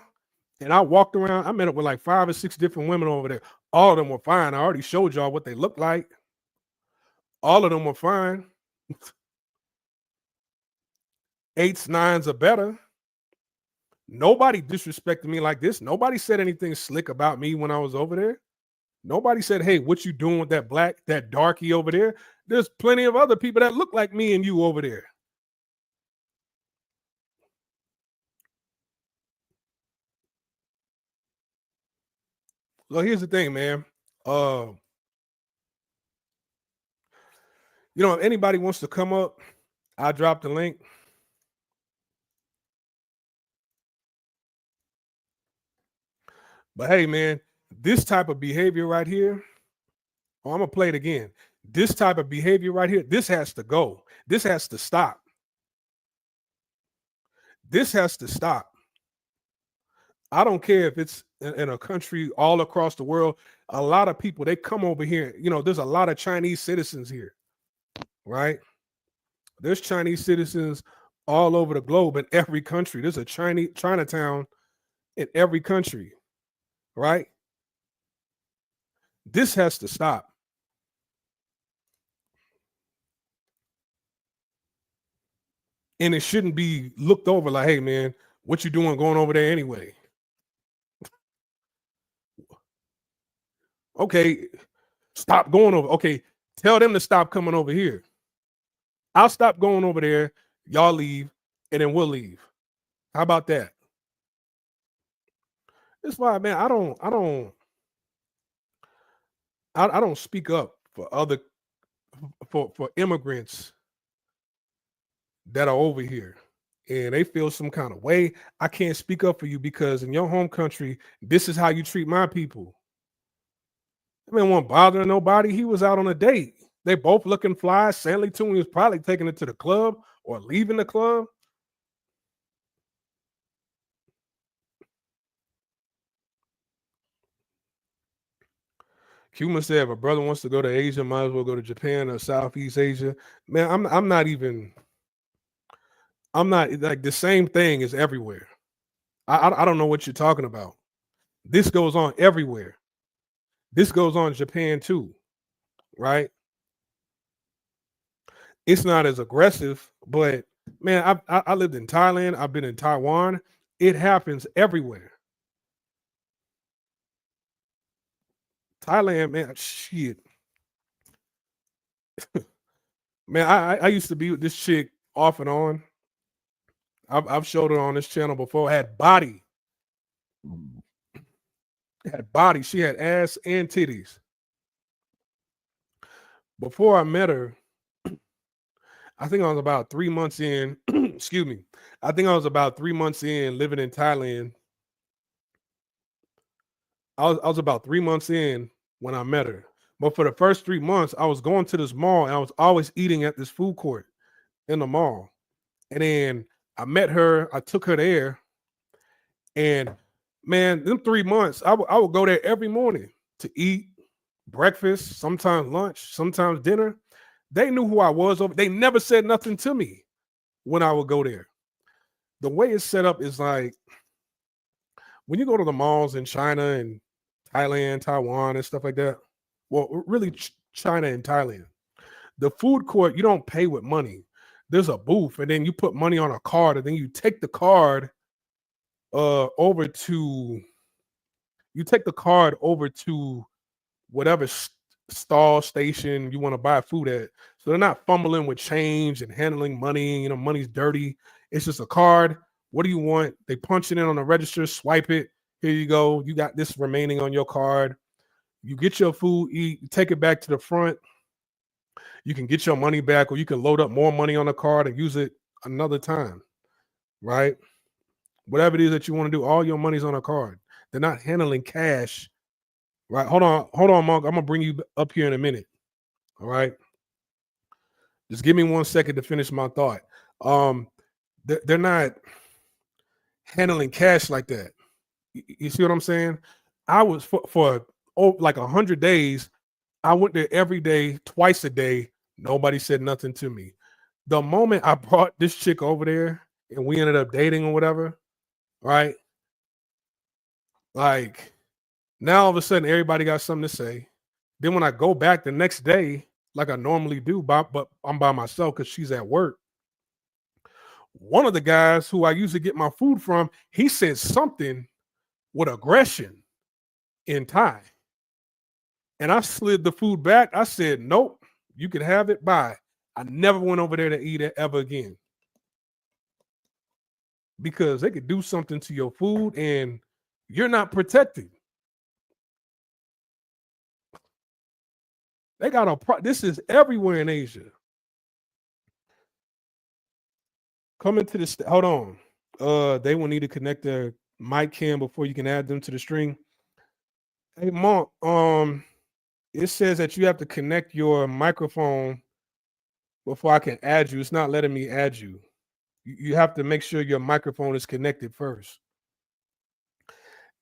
and I walked around, I met up with like 5 or 6 different women over there. All of them were fine. I already showed y'all what they looked like. All of them were fine. 8s, 9s or better. Nobody disrespected me like this. Nobody said anything slick about me when I was over there. Nobody said, hey, what you doing with that darky over there? There's plenty of other people that look like me and you over there. So here's the thing, man. If anybody wants to come up, I dropped the link. But hey, man, this type of behavior right here, I'm going to play it again. This type of behavior right here, this has to go. This has to stop. This has to stop. I don't care if it's in a country all across the world. A lot of people, they come over here. There's a lot of Chinese citizens here, right? There's Chinese citizens all over the globe in every country. There's a Chinatown in every country, right? This has to stop. And it shouldn't be looked over like, hey, man, what you doing going over there anyway? Okay, stop going over. Okay, tell them to stop coming over here. I'll stop going over there. Y'all leave, and then we'll leave. How about that? That's why, man, I don't speak up for other for immigrants that are over here and they feel some kind of way. I can't speak up for you because in your home country, this is how you treat my people. I mean, wasn't bothering nobody. He was out on a date. They both looking fly. Stanley Toon was probably taking it to the club or leaving the club. Cuban said, if a brother wants to go to Asia, might as well go to Japan or Southeast Asia. Man, I'm not like the same thing is everywhere. I don't know what you're talking about. This goes on everywhere. This goes on in Japan too, right? It's not as aggressive, but man, I lived in Thailand. I've been in Taiwan. It happens everywhere. Thailand, man, shit. Man, I used to be with this chick off and on. I've showed her on this channel before. Had body. Had body. She had ass and titties. Before I met her, I think I was about 3 months in. Excuse me. I think I was about 3 months in living in Thailand. I was about 3 months in when I met her. But for the first 3 months, I was going to this mall and I was always eating at this food court in the mall. And then I met her, I took her there, and man, them 3 months, I would go there every morning to eat breakfast, sometimes lunch, sometimes dinner. They knew who I was. They never said nothing to me when I would go there. The way it's set up is like when you go to the malls in China and Thailand, Taiwan, and stuff like that. Well, really, China and Thailand. The food court, you don't pay with money. There's a booth, and then you put money on a card, and then you take the card over to whatever stall station you want to buy food at. So they're not fumbling with change and handling money. Money's dirty. It's just a card. What do you want? They punch it in on the register, swipe it. Here you go. You got this remaining on your card. You get your food, eat, you take it back to the front. You can get your money back, or you can load up more money on the card and use it another time, right? Whatever it is that you want to do, all your money's on a card. They're not handling cash, right? Hold on, Monk. I'm gonna bring you up here in a minute. All right. Just give me 1 second to finish my thought. They're not handling cash like that. You see what I'm saying? I was for like 100 days. I went there every day, twice a day. Nobody said nothing to me. The moment I brought this chick over there and we ended up dating or whatever, right? Like now all of a sudden everybody got something to say. Then when I go back the next day, like I normally do, but I'm by myself because she's at work. One of the guys who I usually get my food from, he said something with aggression in Thai. And I slid the food back. I said, nope, you can have it. Bye. I never went over there to eat it ever again. Because they could do something to your food and you're not protected. They got this is everywhere in Asia. Coming to the hold on. They will need to connect their mic cam before you can add them to the stream. Hey Monk, it says that you have to connect your microphone before I can add you. It's not letting me add you. You have to make sure your microphone is connected first.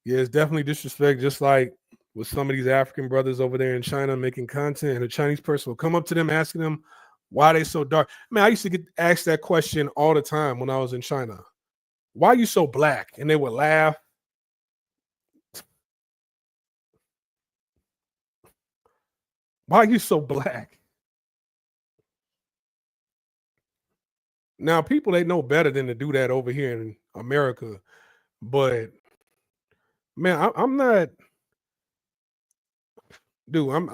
Yeah, it's definitely disrespect, just like with some of these African brothers over there in China making content, and a Chinese person will come up to them asking them why they so dark. Man, I used to get asked that question all the time when I was in China. Why are you so black? And they would laugh. Why are you so black? Now, people, they know better than to do that over here in America. But man, I'm not, dude.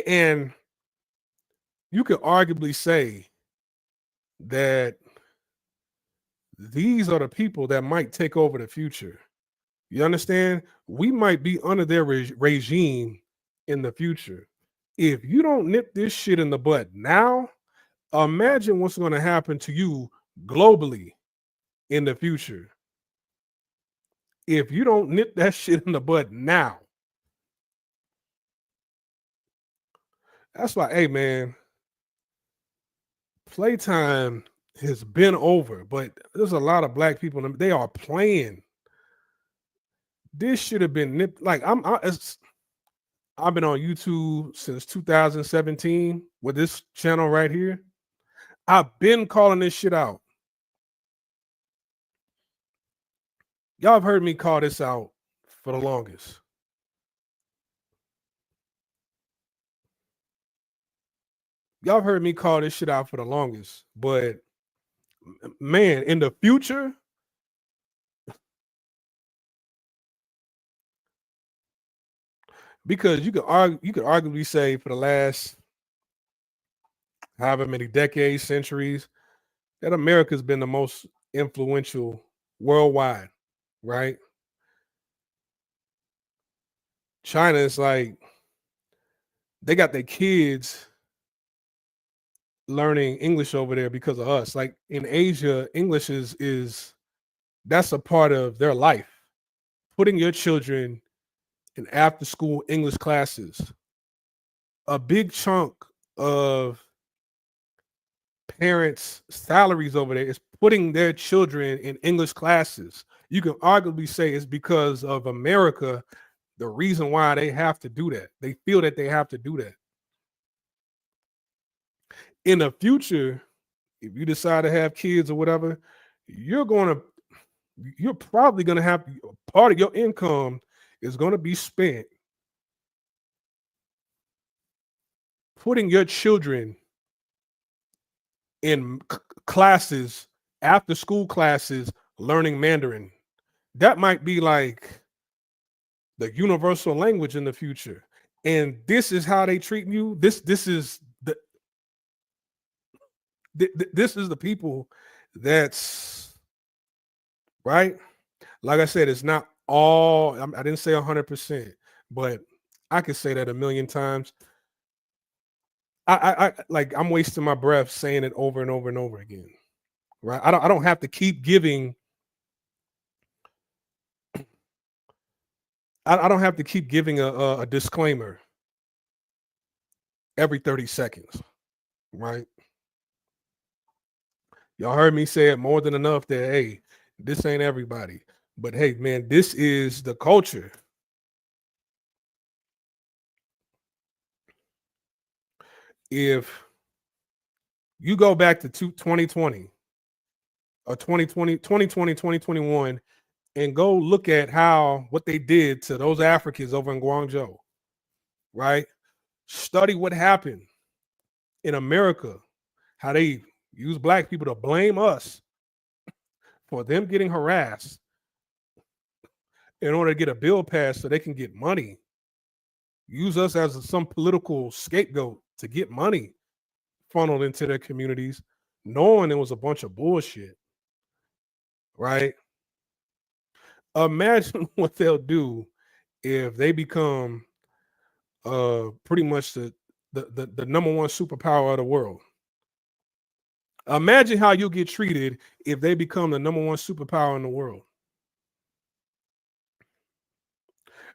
And you could arguably say that these are the people that might take over the future. You understand? We might be under their regime in the future. If you don't nip this shit in the bud now, imagine what's going to happen to you globally in the future. If you don't nip that shit in the bud now. That's why, hey man, playtime has been over, but there's a lot of black people, they are playing. This should have been nipped. Like I've been on YouTube since 2017 with this channel right here. I've been calling this shit out. Y'all have heard me call this out for the longest. Y'all have heard me call this shit out for the longest, but man, in the future, because you could arguably say for the last however many decades, centuries, that America's been the most influential worldwide, right? China is like they got their kids learning English over there because of us. Like in Asia, English is that's a part of their life. Putting your children in after school English classes, a big chunk of parents' salaries over there is putting their children in English classes. You can arguably say it's because of America, the reason why they have to do that. They feel that they have to do that. In the future, if you decide to have kids or whatever, you're probably going to have part of your income is going to be spent putting your children in classes, after school classes, learning Mandarin. That might be like the universal language in the future. And this is how they treat you. This is the people that's right. Like I said, it's not all. I didn't say 100%, but I could say that a million times. I like I'm wasting my breath saying it over and over and over again. Right? I don't have to keep giving. I don't have to keep giving a disclaimer every 30 seconds. Right? Y'all heard me say it more than enough that hey, this ain't everybody. But hey, man, this is the culture. If you go back to 2020 or 2020, 2021, and go look at what they did to those Africans over in Guangzhou, right? Study what happened in America, how they use black people to blame us for them getting harassed in order to get a bill passed so they can get money. Use us as some political scapegoat to get money funneled into their communities, knowing it was a bunch of bullshit, right? Imagine what they'll do if they become pretty much the number one superpower of the world. Imagine how you'll get treated if they become the number one superpower in the world.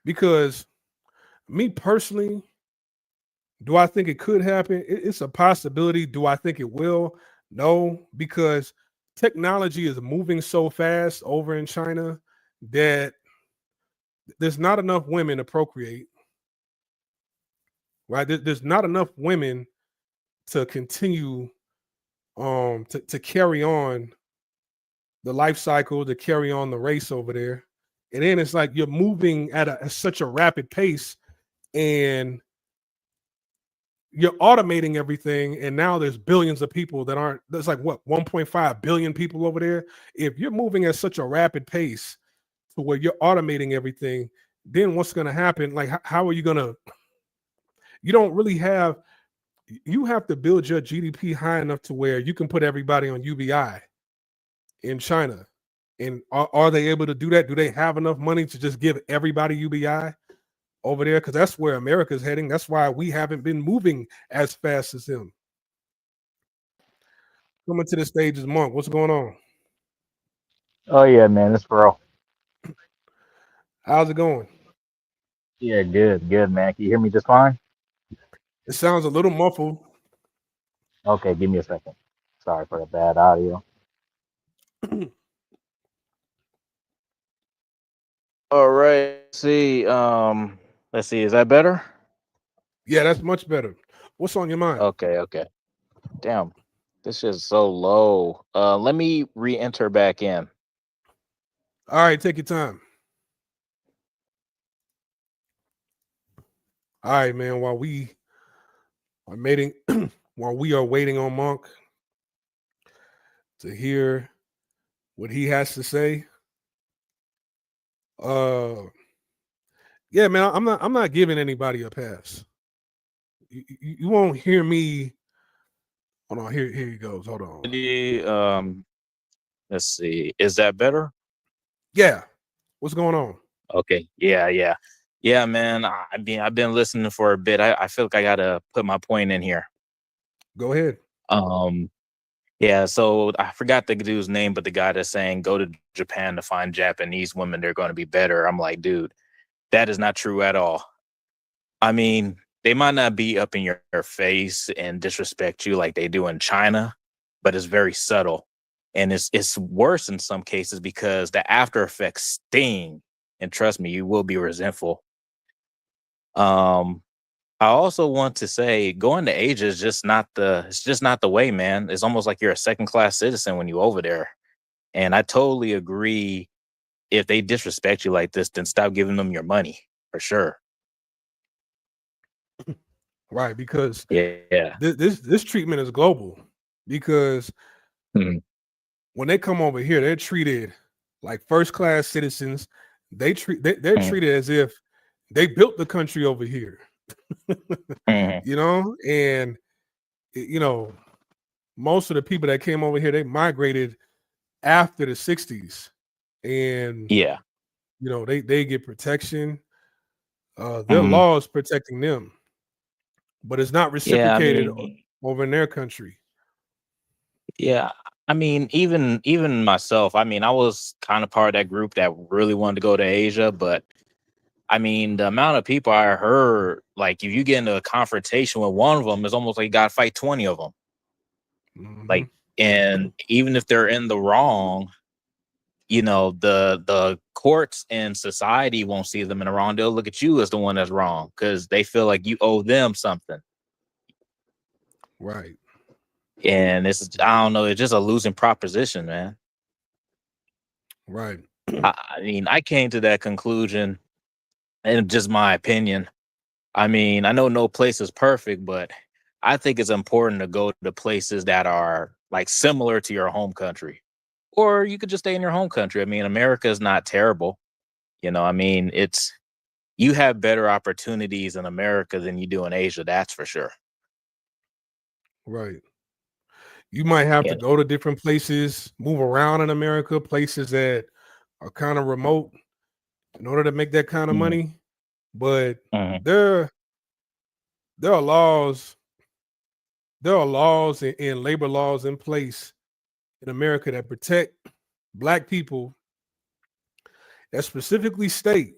Because me personally, do I think it could happen? It's a possibility. Do I think it will? No, because technology is moving so fast over in China that there's not enough women to procreate. Right? There's not enough women to continue to carry on the life cycle, to carry on the race over there. And then it's like you're moving at such a rapid pace and you're automating everything. And now there's billions of people that aren't, there's like what, 1.5 billion people over there. If you're moving at such a rapid pace to where you're automating everything, then what's going to happen? Like, how are you going to, you don't really have, you have to build your GDP high enough to where you can put everybody on UBI in China. And are they able to do that? Do they have enough money to just give everybody UBI over there? Because that's where America's heading. That's why we haven't been moving as fast as them. Coming to the stage is Monk. What's going on? Oh yeah, man, it's bro. How's it going? Yeah, good, good, man. Can you hear me just fine? It sounds a little muffled. Okay, give me a second. Sorry for the bad audio. All right. Let's see. Is that better? Yeah, that's much better. What's on your mind? Okay, okay. Damn. This is so low. Let me re-enter back in. All right, take your time. All right, man. While we are waiting, while we are waiting on Monk to hear what he has to say. Yeah, man, I'm not giving anybody a pass. You won't hear me. Hold on, here he goes. Hold on. Let's see. Is that better? Yeah. What's going on? Okay. Yeah, yeah. Yeah, man. I've been listening for a bit. I feel like I gotta put my point in here. Go ahead. Um, yeah, so I forgot the dude's name, but the guy that's saying go to Japan to find Japanese women, they're gonna be better. I'm like, dude, that is not true at all. I mean, they might not be up in your face and disrespect you like they do in China, but it's very subtle. And it's worse in some cases because the after effects sting. And trust me, you will be resentful. Um, I also want to say going to Asia is just not the way, man. It's almost like you're a second class citizen when you over there. And I totally agree. If they disrespect you like this, then stop giving them your money for sure. Right, because Yeah. this treatment is global. Because Mhm. when they come over here, they're treated like first class citizens. They're Mhm. treated as if they built the country over here. Mhm. You know, and you know, most of the people that came over here, they migrated after the 60s. And Yeah. you know, they get protection. Their Mhm. laws protecting them, but it's not Yeah, I reciprocated mean, over in their country. yeah. I mean, even myself, I mean, I was kind of part of that group that really wanted to go to Asia, but I mean, the amount of people I heard, like if you get into a confrontation with one of them, it's almost like you got to fight 20 of them. Mhm. Like, and even if they're in the wrong, the courts and society won't see them in the wrong. They'll look at you as the one that's wrong because they feel like you owe them something. Right. And I don't know, it's just a losing proposition, man. Right. I mean, I came to that conclusion, and just my opinion. I mean, I know no place is perfect, but I think it's important to go to places that are like similar to your home country. Or you could just stay in your home country. I mean, America is not terrible. I mean, you have better opportunities in America than you do in Asia, that's for sure. Right. You might have to Yeah. go to different places, move around in America, places that are kind of remote in order to make that kind of Mhm. money. But Mhm. there there are laws, and labor laws in place in America that protect black people that specifically state,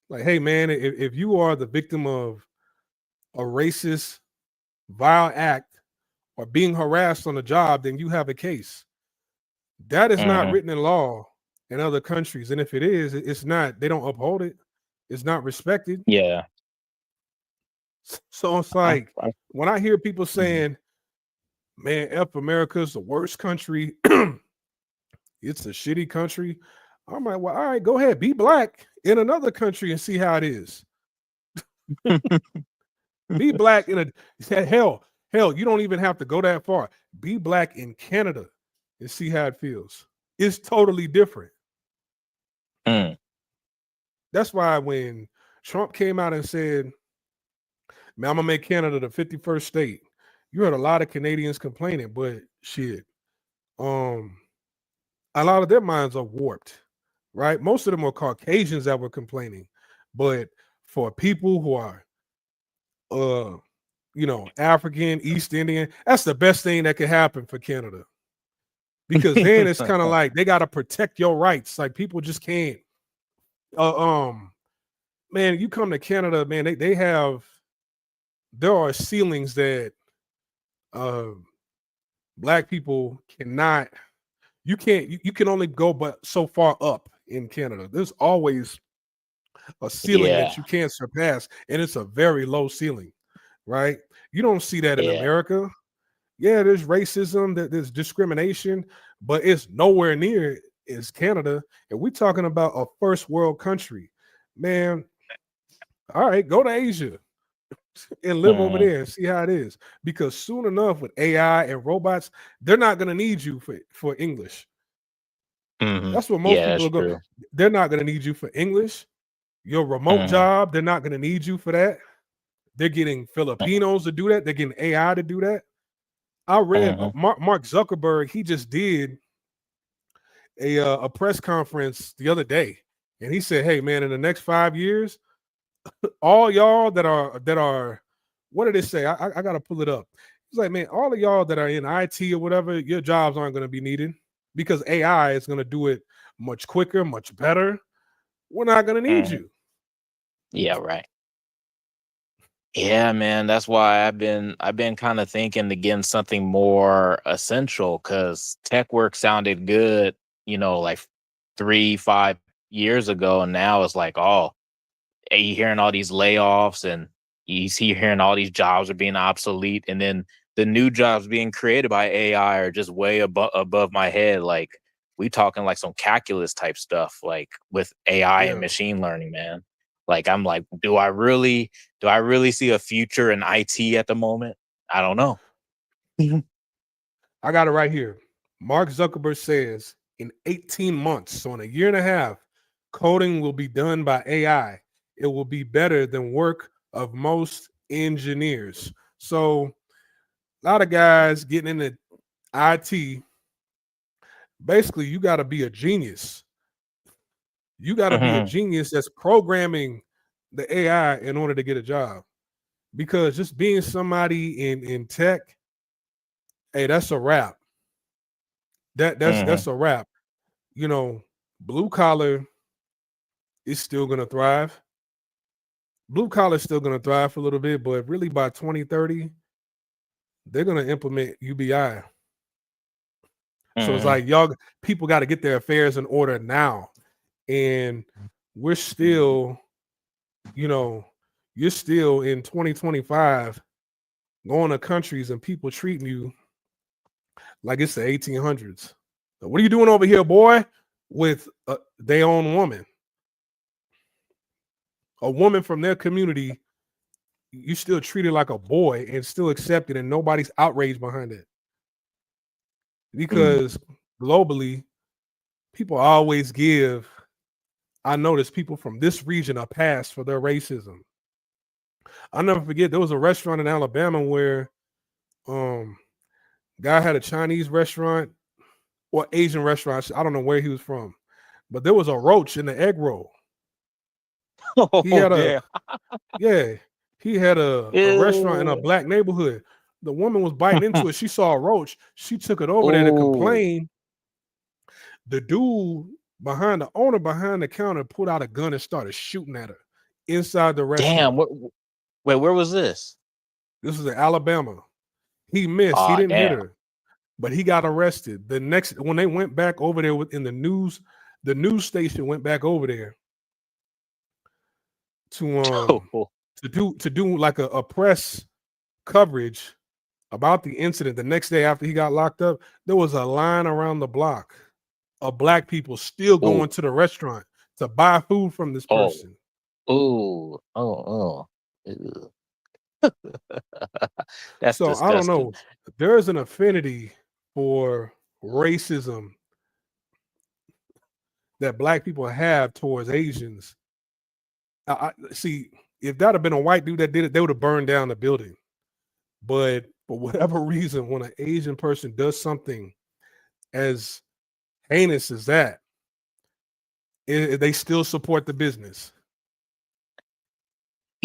like, hey man, if you are the victim of a racist, vile act or being harassed on a job, then you have a case. That is not Mhm. written in law in other countries. And if it is, it's not, they don't uphold it. It's not respected. Yeah. So it's I, like I, when I hear people mhm. saying, man, F America's the worst country, it's a shitty country. I'm like, well, all right, go ahead, be black in another country and see how it is. Be black in hell, you don't even have to go that far. Be black in Canada and see how it feels. It's totally different. Mm. That's why when Trump came out and said, man, I'm gonna make Canada the 51st state, you heard a lot of Canadians complaining, but shit, um, a lot of their minds are warped, right? Most of them were Caucasians that were complaining, but for people who are African, East Indian, that's the best thing that could happen for Canada. Because then it's kind of like they got to protect your rights. Like people just can't. Man, you come to Canada, man. There are ceilings that uh, black people cannot. You can't. You can only go but so far up in Canada. There's always a ceiling that Yeah. you can't surpass, and it's a very low ceiling, right? You don't see that in Yeah. America. Yeah, there's racism, there's discrimination, but it's nowhere near as Canada. And we're talking about a first world country. Man, all right, go to Asia and live over Mhm. there and see how it is. Because soon enough, with AI and robots, they're not going to need you for English. Mhm. That's what most Yeah, people that's are going. true. They're not going to need you for English. Your remote Mhm. job, they're not going to need you for that. They're getting Filipinos to do that. They're getting AI to do that. I read Mhm. Mark Zuckerberg. He just did a press conference the other day, and he said, "Hey, man, in the next 5 years, all y'all that are what did it say? I gotta pull it up. It's like, man, all of y'all that are in IT or whatever, your jobs aren't gonna be needed because AI is gonna do it much quicker, much better. We're not gonna need Mhm. you. Yeah, right. Yeah, man. That's why I've been kind of thinking to getting something more essential because tech work sounded good, like 3, 5 years ago, and now it's like, oh, you hearing all these layoffs and hearing all these jobs are being obsolete, and then the new jobs being created by AI are just way above my head. Like we talking like some calculus type stuff, like with AI and Yeah. machine learning, man. Like I'm like, do I really see a future in IT at the moment? I don't know. I got it right here. Mark Zuckerberg says in 18 months, so in a year and a half, coding will be done by AI. It will be better than work of most engineers. So a lot of guys getting into IT, basically, you got to be a genius. You got to be a Mhm. genius that's programming the AI in order to get a job. Because just being somebody in tech, hey, that's a wrap. That's Mhm. a wrap. You know, blue collar is still gonna thrive. Blue collar is still gonna thrive for a little bit, but really by 2030, they're gonna implement UBI. So it's Mhm. like y'all people got to get their affairs in order now. And we're still, you know, you're still in 2025 going to countries and people treating you like it's the 1800s. What are you doing over here, boy? With their own woman, a woman from their community, you still treated like a boy and still accepted, and nobody's outraged behind it Mm. because globally, people always give. I notice people from this region a pass for their racism. I'll never forget there was a restaurant in Alabama where um guy had a Chinese restaurant or Asian restaurant. I don't know where he was from, but there was a roach in the egg roll. He Oh had a damn. yeah, he had a restaurant in a Ew. black neighborhood. The woman was biting into it. She saw a roach. She took it over there to Oh complain. The dude behind the owner behind the counter pulled out a gun and started shooting at her inside the damn. restaurant. Wait, where was this? This was in Alabama. He missed. He Ah, didn't hit damn. her, but he got arrested. The next when they went back over there in the news station went back over there to do like a press coverage about the incident. The next day after he got locked up, there was a line around the block of black people still Oh, going to the restaurant to buy food from this oh, person. oh, oh, oh. Ew. That's So I don't disgusting. know. There's an affinity for racism that black people have towards Asians. See, if that had been a white dude that did it, they would have burned down the building. But for whatever reason, when an Asian person does something as heinous as that, they still support the business.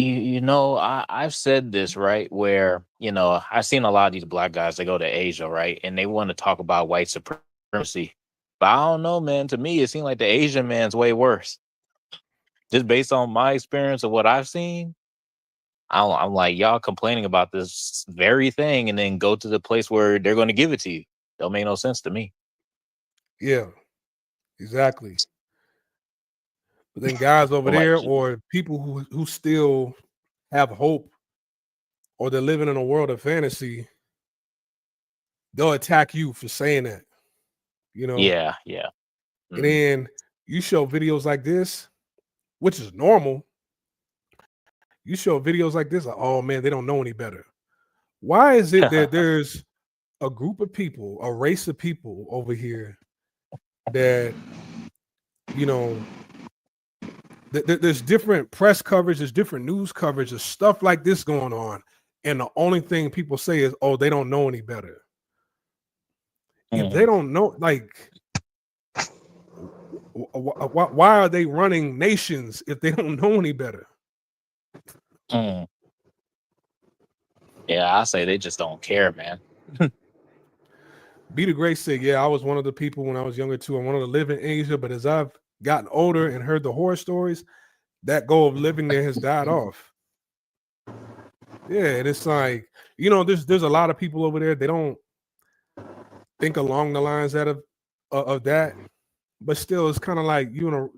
I've said this, right? Where, I've seen a lot of these black guys that go to Asia, right? And they want to talk about white supremacy. But I don't know, man. To me, it seemed like the Asian man's way worse. Just based on my experience of what I've seen, I'm like, y'all complaining about this very thing and then go to the place where they're going to give it to you. Don't make no sense to me. Yeah, exactly. But then guys over I'm like, there or people who still have hope or they're living in a world of fantasy, they'll attack you for saying that, you know. yeah, yeah. And Mm. then you show videos like this, which is normal. You show videos like this, like, oh man, they don't know any better. Why is it that there's a group of people, a race of people over here that, you know, there's different press coverage, there's different news coverage, there's stuff like this going on. And the only thing people say is, oh, they don't know any better. If they Mm. don't know, like, why are they running nations if they don't know any better? Mm. Yeah, I say they just don't care, man. Be the Great said, yeah, I was one of the people when I was younger too. I wanted to live in Asia, but as I've gotten older and heard the horror stories, that goal of living there has died off. Yeah, and it's like, there's a lot of people over there. They don't think along the lines of that, but still, it's kind of like you're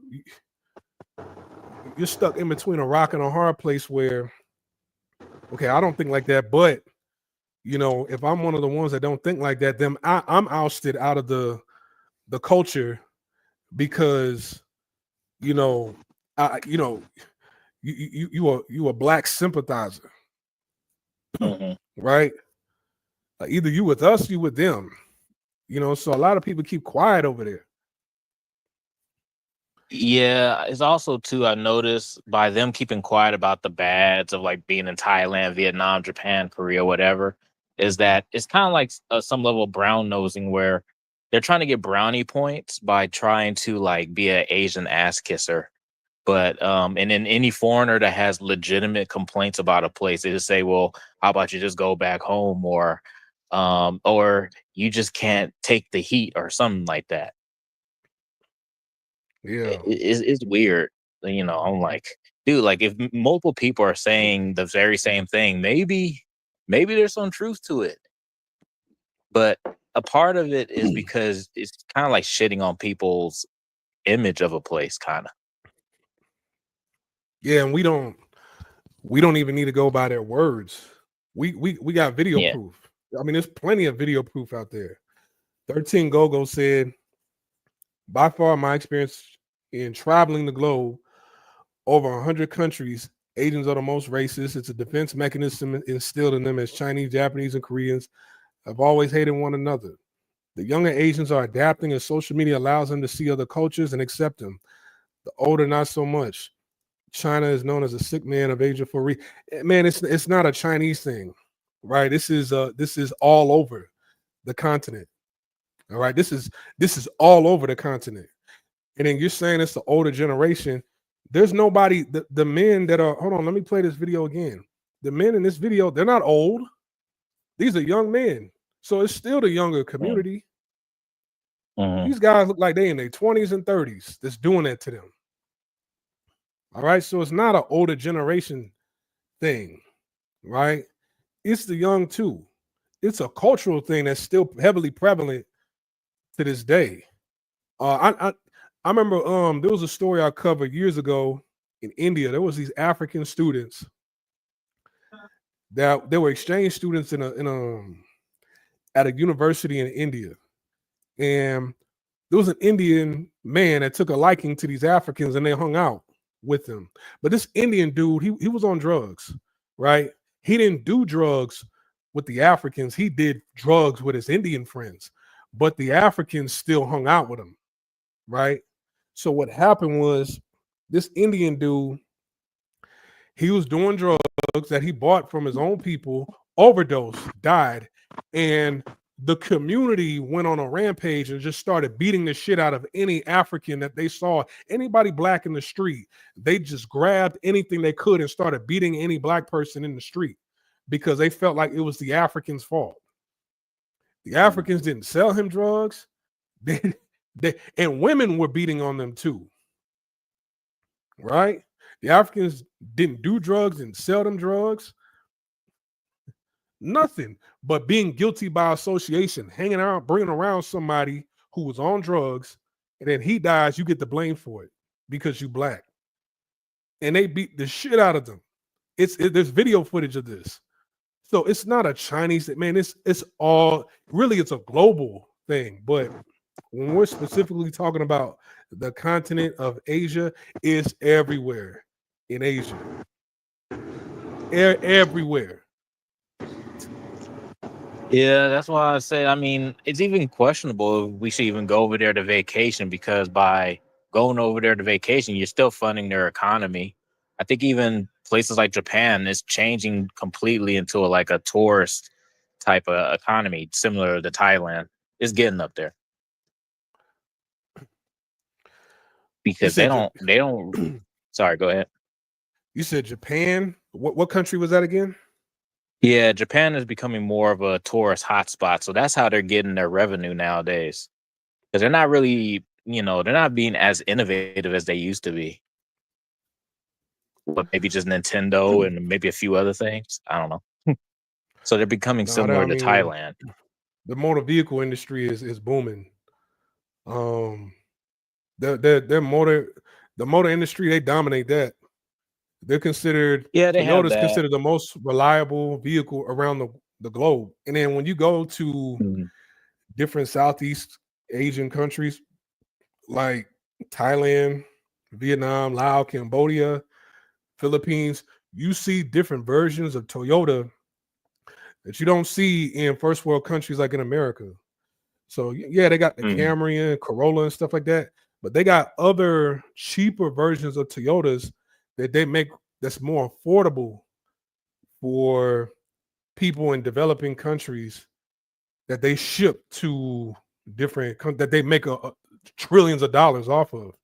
stuck in between a rock and a hard place where, okay, I don't think like that, but if I'm one of the ones that don't think like that, then I'm ousted out of the culture because I you a black sympathizer, Mhm. right? Either you with us, you with them. So a lot of people keep quiet over there. Yeah, it's also too. I noticed by them keeping quiet about the bads of like being in Thailand, Vietnam, Japan, Korea, whatever, is that it's kind of like some level of brown nosing where they're trying to get brownie points by trying to like be an Asian ass kisser. But and then any foreigner that has legitimate complaints about a place, they just say, "Well, how about you just go back home," or you just can't take the heat, or something like that. Yeah. It's weird. I'm like, dude, like if multiple people are saying the very same thing, maybe there's some truth to it. But a part of it is because it's kind of like shitting on people's image of a place, kind of. Yeah, and we don't even need to go by their words. We got video Yeah. proof. I mean, there's plenty of video proof out there. 13 Gogo said, by far my experience in traveling the globe over 100 countries, Asians are the most racist. It's a defense mechanism instilled in them as Chinese, Japanese, and Koreans have always hated one another. The younger Asians are adapting as social media allows them to see other cultures and accept them. The older, not so much. China is known as a sick man of Asia for man. It's not a Chinese thing, right? This is all over the continent. All right, this is all over the continent. And then you're saying it's the older generation. There's nobody. The men that are, hold on, let me play this video again. The men in this video, they're not old. These are young men. So it's still the younger community. Mhm. These guys look like they in their 20s and 30s that's doing that to them. All right. So it's not an older generation thing, right? It's the young too. It's a cultural thing that's still heavily prevalent to this day. I remember there was a story I covered years ago in India. There was these African students that they were exchange students at a university in India, and there was an Indian man that took a liking to these Africans, and they hung out with them. But this Indian dude, he was on drugs, right? He didn't do drugs with the Africans. He did drugs with his Indian friends, but the Africans still hung out with him, right? So what happened was this Indian dude, he was doing drugs that he bought from his own people, overdosed, died, and the community went on a rampage and just started beating the shit out of any African that they saw, anybody black in the street. They just grabbed anything they could and started beating any black person in the street because they felt like it was the Africans' fault. The Africans didn't sell him drugs. And women were beating on them too. Right? The Africans didn't do drugs and sell them drugs. Nothing but being guilty by association, hanging out, bringing around somebody who was on drugs, and then he dies, you get the blame for it because you black. And they beat the shit out of them. There's video footage of this. So it's not a Chinese thing, man. It's all really it's a global thing. But when we're specifically talking about the continent of Asia, it's everywhere in Asia. Everywhere. Yeah, that's why I say. I mean, it's even questionable if we should even go over there to vacation, because by going over there to vacation, you're still funding their economy. I think even places like Japan is changing completely into like a tourist type of economy, similar to Thailand. It's getting up there You because they said don't. Sorry, go ahead. you said Japan What country was that again? Yeah, Japan is becoming more of a tourist hotspot, so that's how they're getting their revenue nowadays. Because they're not really, they're not being as innovative as they used to be. But maybe just Nintendo and maybe a few other things. I don't know. So they're becoming No, similar I to mean, Thailand. the motor vehicle industry is booming. Their motor industry, they dominate that. They're considered Yeah, they have Toyota's that. considered the most reliable vehicle around the globe. And then when you go to Mhm. different Southeast Asian countries like Thailand, Vietnam, Laos, Cambodia, Philippines, you see different versions of Toyota that you don't see in first world countries like in America. So yeah, they got the Mhm. Camry and Corolla and stuff like that, but they got other cheaper versions of Toyotas that they make that's more affordable for people in developing countries that they ship to that they make trillions of dollars off of,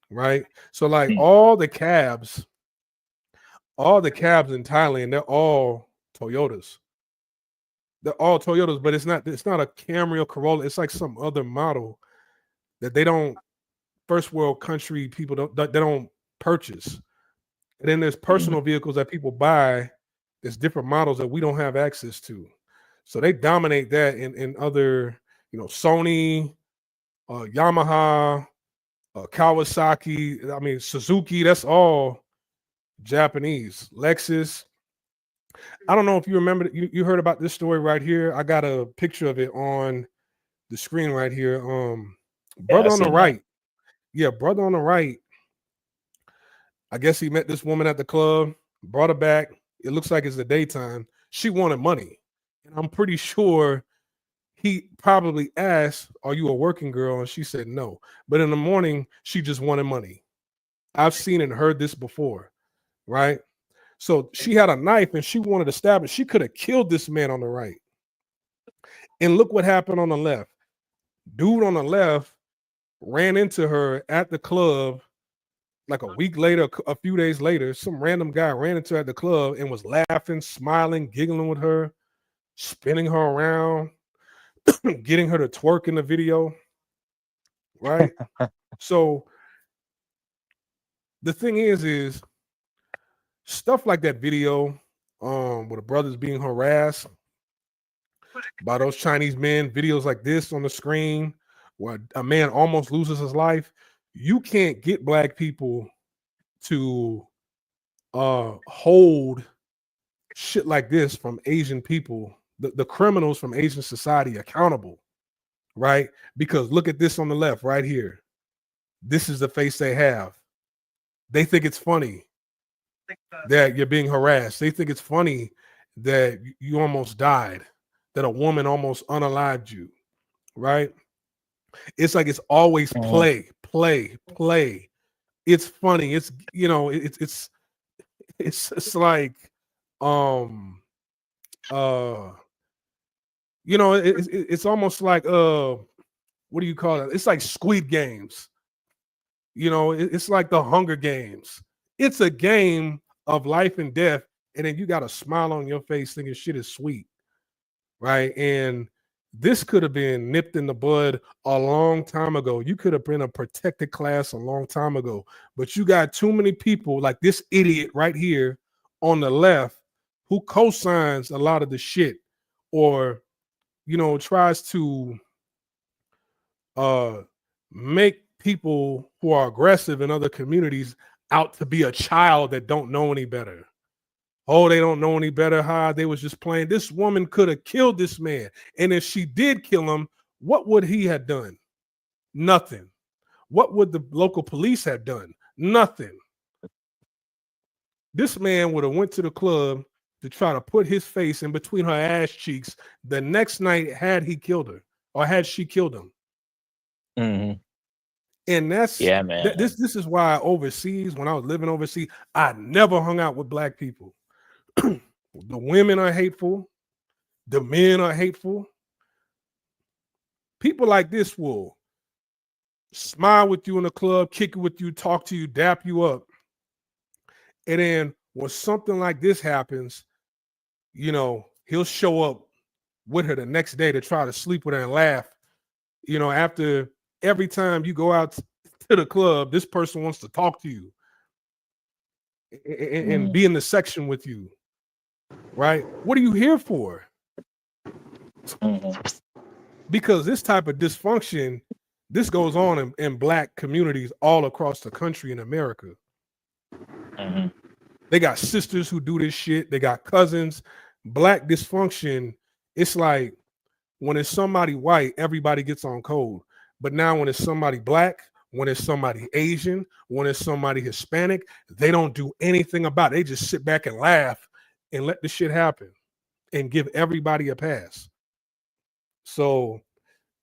right? So like Mm. all the cabs in Thailand, they're all Toyotas. They're all Toyotas, but it's not a Camry or Corolla. It's like some other model that they don't first world country people they don't purchase. And then there's personal vehicles that people buy. There's different models that we don't have access to. So they dominate that in other, Sony, Yamaha, Kawasaki, I mean Suzuki, that's all Japanese. Lexus. I don't know if you remember you heard about this story right here. I got a picture of it on the screen right here. Yeah, I Brother on the seen that. right. Yeah, brother on the right. I guess he met this woman at the club, brought her back. It looks like it's the daytime. She wanted money. And I'm pretty sure he probably asked, "Are you a working girl?" And she said no. But in the morning, she just wanted money. I've seen and heard this before, right? So she had a knife and she wanted to stab it. She could have killed this man on the right. And look what happened on the left. Dude on the left ran into her at the club like a week later, a few days later. Some random guy ran into her at the club and was laughing, smiling, giggling with her, spinning her around, getting her to twerk in the video, right? So the thing is stuff like that video, where the brothers being harassed by those Chinese men, videos like this on the screen where a man almost loses his life. You can't get black people to hold shit like this from Asian people, the criminals from Asian society accountable, right? Because look at this on the left right here. This is the face they have. They think it's funny that you're being harassed. They think it's funny that you almost died, that a woman almost unalived you, right? It's like it's always Mhm. play. It's funny. It's it's like uh it's almost like what do you call it? It's like Squid Games. It's like the Hunger Games. It's a game of life and death, and then you got a smile on your face thinking shit is sweet, right? And this could have been nipped in the bud a long time ago. You could have been a protected class a long time ago, but you got too many people like this idiot right here on the left who co-signs a lot of the shit or tries to make people who are aggressive in other communities out to be a child that don't know any better. Oh, they don't know any better. They was just playing. This woman could have killed this man. And if she did kill him, what would he have done? Nothing. What would the local police have done? Nothing. This man would have went to the club to try to put his face in between her ass cheeks the next night had he killed her or had she killed him. Mhm. And that's Yeah, man. this is why overseas, when I was living overseas, I never hung out with black people. The women are hateful, the men are hateful. People like this will smile with you in the club, kick it with you, talk to you, dap you up. And then when something like this happens, you know, he'll show up with her the next day to try to sleep with her and laugh. You know, after every time you go out to the club, this person wants to talk to you and be in the section with you, right? What are you here for? Because this type of dysfunction, this goes on in Black communities all across the country in America. They got sisters who do this shit. They got cousins. Black dysfunction, it's like when it's somebody white, everybody gets on code. But now when it's somebody Black, when it's somebody Asian, when it's somebody Hispanic, they don't do anything about it. They just sit back and laugh and let the shit happen and give everybody a pass. So,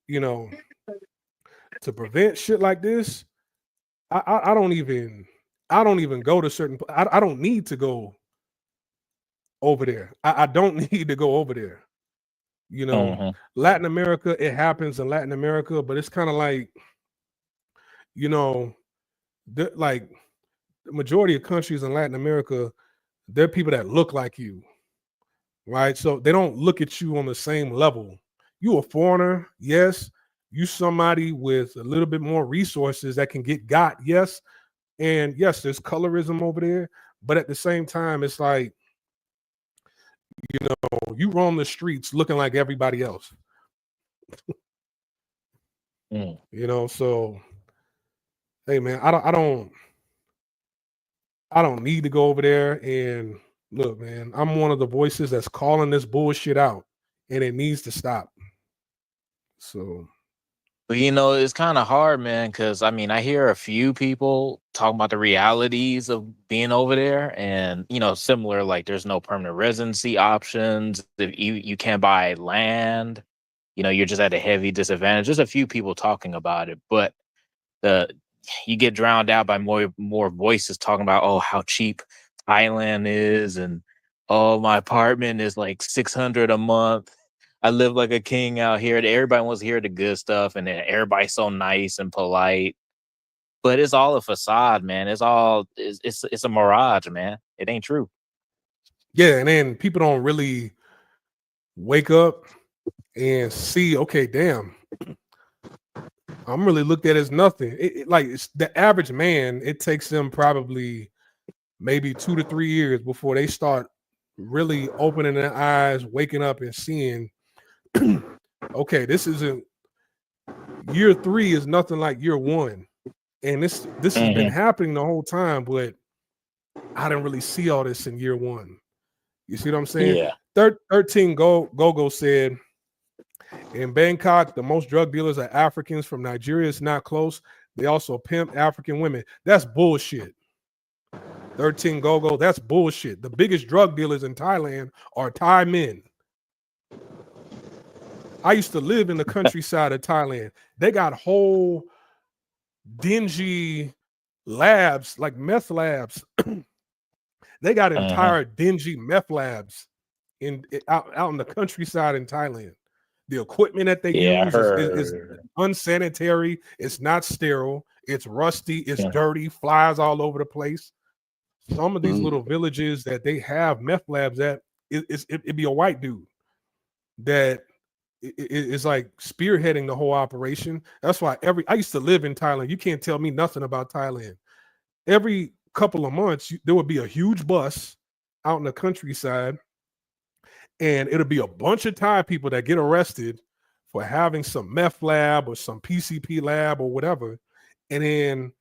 you know, to prevent shit like this, I don't even go to certain. I don't need to go over there. I don't need to go over there. You know, Latin America, it happens in Latin America, but it's kind of like, you know, like the majority of countries in Latin America, they're people that look like you, right? So they don't look at you on the same level. You a foreigner, yes. You somebody with a little bit more resources that can get got, yes. And yes, there's colorism over there, but at the same time, it's like, you know, you roam the streets looking like everybody else. You know, so hey man, I don't need to go over there. And look, man, I'm one of the voices that's calling this bullshit out, and it needs to stop. So, but you know, it's kind of hard, man, because I mean, I hear a few people talking about the realities of being over there, and you know, similar, like there's no permanent residency options. If you can't buy land, you know, you're just at a heavy disadvantage. There's a few people talking about it, but you get drowned out by more voices talking about, oh, how cheap Thailand is, and oh, my apartment is like $600 a month. I live like a king out here. Everybody wants to hear the good stuff, and then everybody's so nice and polite. But it's all a facade, man. It's a mirage, man. It ain't true. yeah, and then people don't really wake up and see, okay, damn, I'm really looked at as nothing. Like it's the average man, it takes them probably maybe 2 to 3 years before they start really opening their eyes, waking up and seeing, okay, this isn't year 3 is nothing like year 1. And this has been happening the whole time, but I didn't really see all this in year 1. You see what I'm saying? Yeah. 13 Gogo said, in Bangkok, the most drug dealers are Africans from Nigeria. It's not close. They also pimp African women. That's bullshit. 13 Gogo, that's bullshit. The biggest drug dealers in Thailand are Thai men. I used to live in the countryside of Thailand. They got whole dingy labs, like meth labs. They got entire dingy meth labs out in the countryside in Thailand. The equipment that they use is unsanitary. It's not sterile. It's rusty. It's dirty. Flies all over the place. Some of these little villages that they have meth labs at, it'd be a white dude that is like spearheading the whole operation. That's why I used to live in Thailand. You can't tell me nothing about Thailand. Every couple of months, there would be a huge bus out in the countryside, and it'll be a bunch of Thai people that get arrested for having some meth lab or some PCP lab or whatever. And then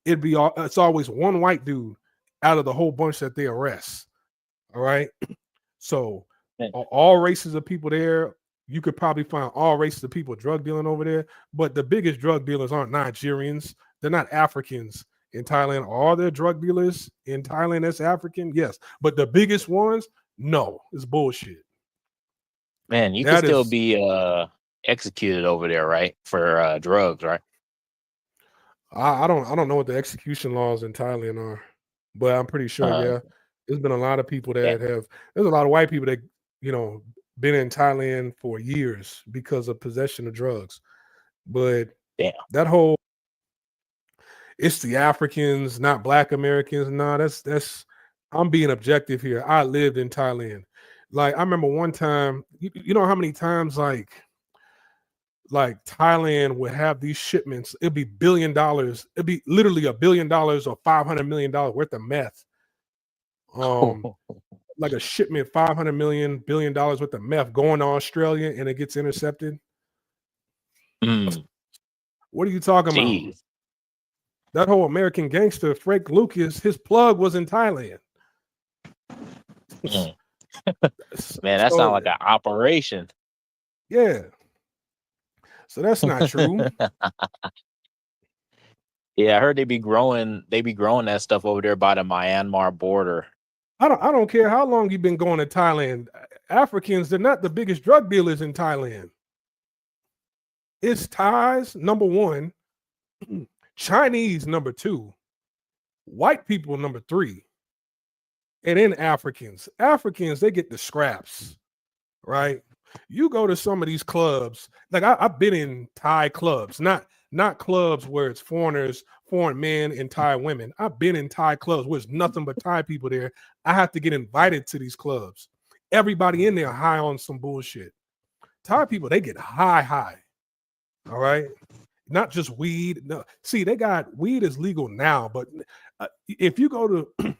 it's always one white dude out of the whole bunch that they arrest. All right. So all races of people there, you could probably find all races of people drug dealing over there. But the biggest drug dealers aren't Nigerians. They're not Africans in Thailand. Are there drug dealers in Thailand that's African? Yes. But the biggest ones, no, it's bullshit. Man, you can still be executed over there, right? For drugs, right? I don't know what the execution laws in Thailand are, but I'm pretty sure, yeah. There's been a lot of people that there's a lot of white people that, you know, been in Thailand for years because of possession of drugs. But that whole, it's the Africans, not Black Americans. No, that's I'm being objective here. I lived in Thailand. Like I remember one time, you know how many times like Thailand would have these shipments. It'd be $1 billion. It'd be literally $1 billion or $500 million worth of meth. Like a shipment, $500 million, $1 billion worth of meth going to Australia and it gets intercepted. Mm, What are you talking about? jeez. That whole American gangster, Frank Lucas, his plug was in Thailand. Mm. Man, that So, sounds like an operation. yeah. So that's not true. Yeah, I heard they be growing that stuff over there by the Myanmar border. I don't care how long you've been going to Thailand. Africans, they're not the biggest drug dealers in Thailand. It's Thais, number one, Chinese, number two, white people, number three, and then Africans. Africans, they get the scraps, right? You go to some of these clubs, like I've been in Thai clubs, not clubs where it's foreigners, foreign men and Thai women. I've been in Thai clubs where there's nothing but Thai people there. I have to get invited to these clubs. Everybody in there high on some bullshit. Thai people, they get high. All right. Not just weed. No, see, they got weed is legal now, but if you go to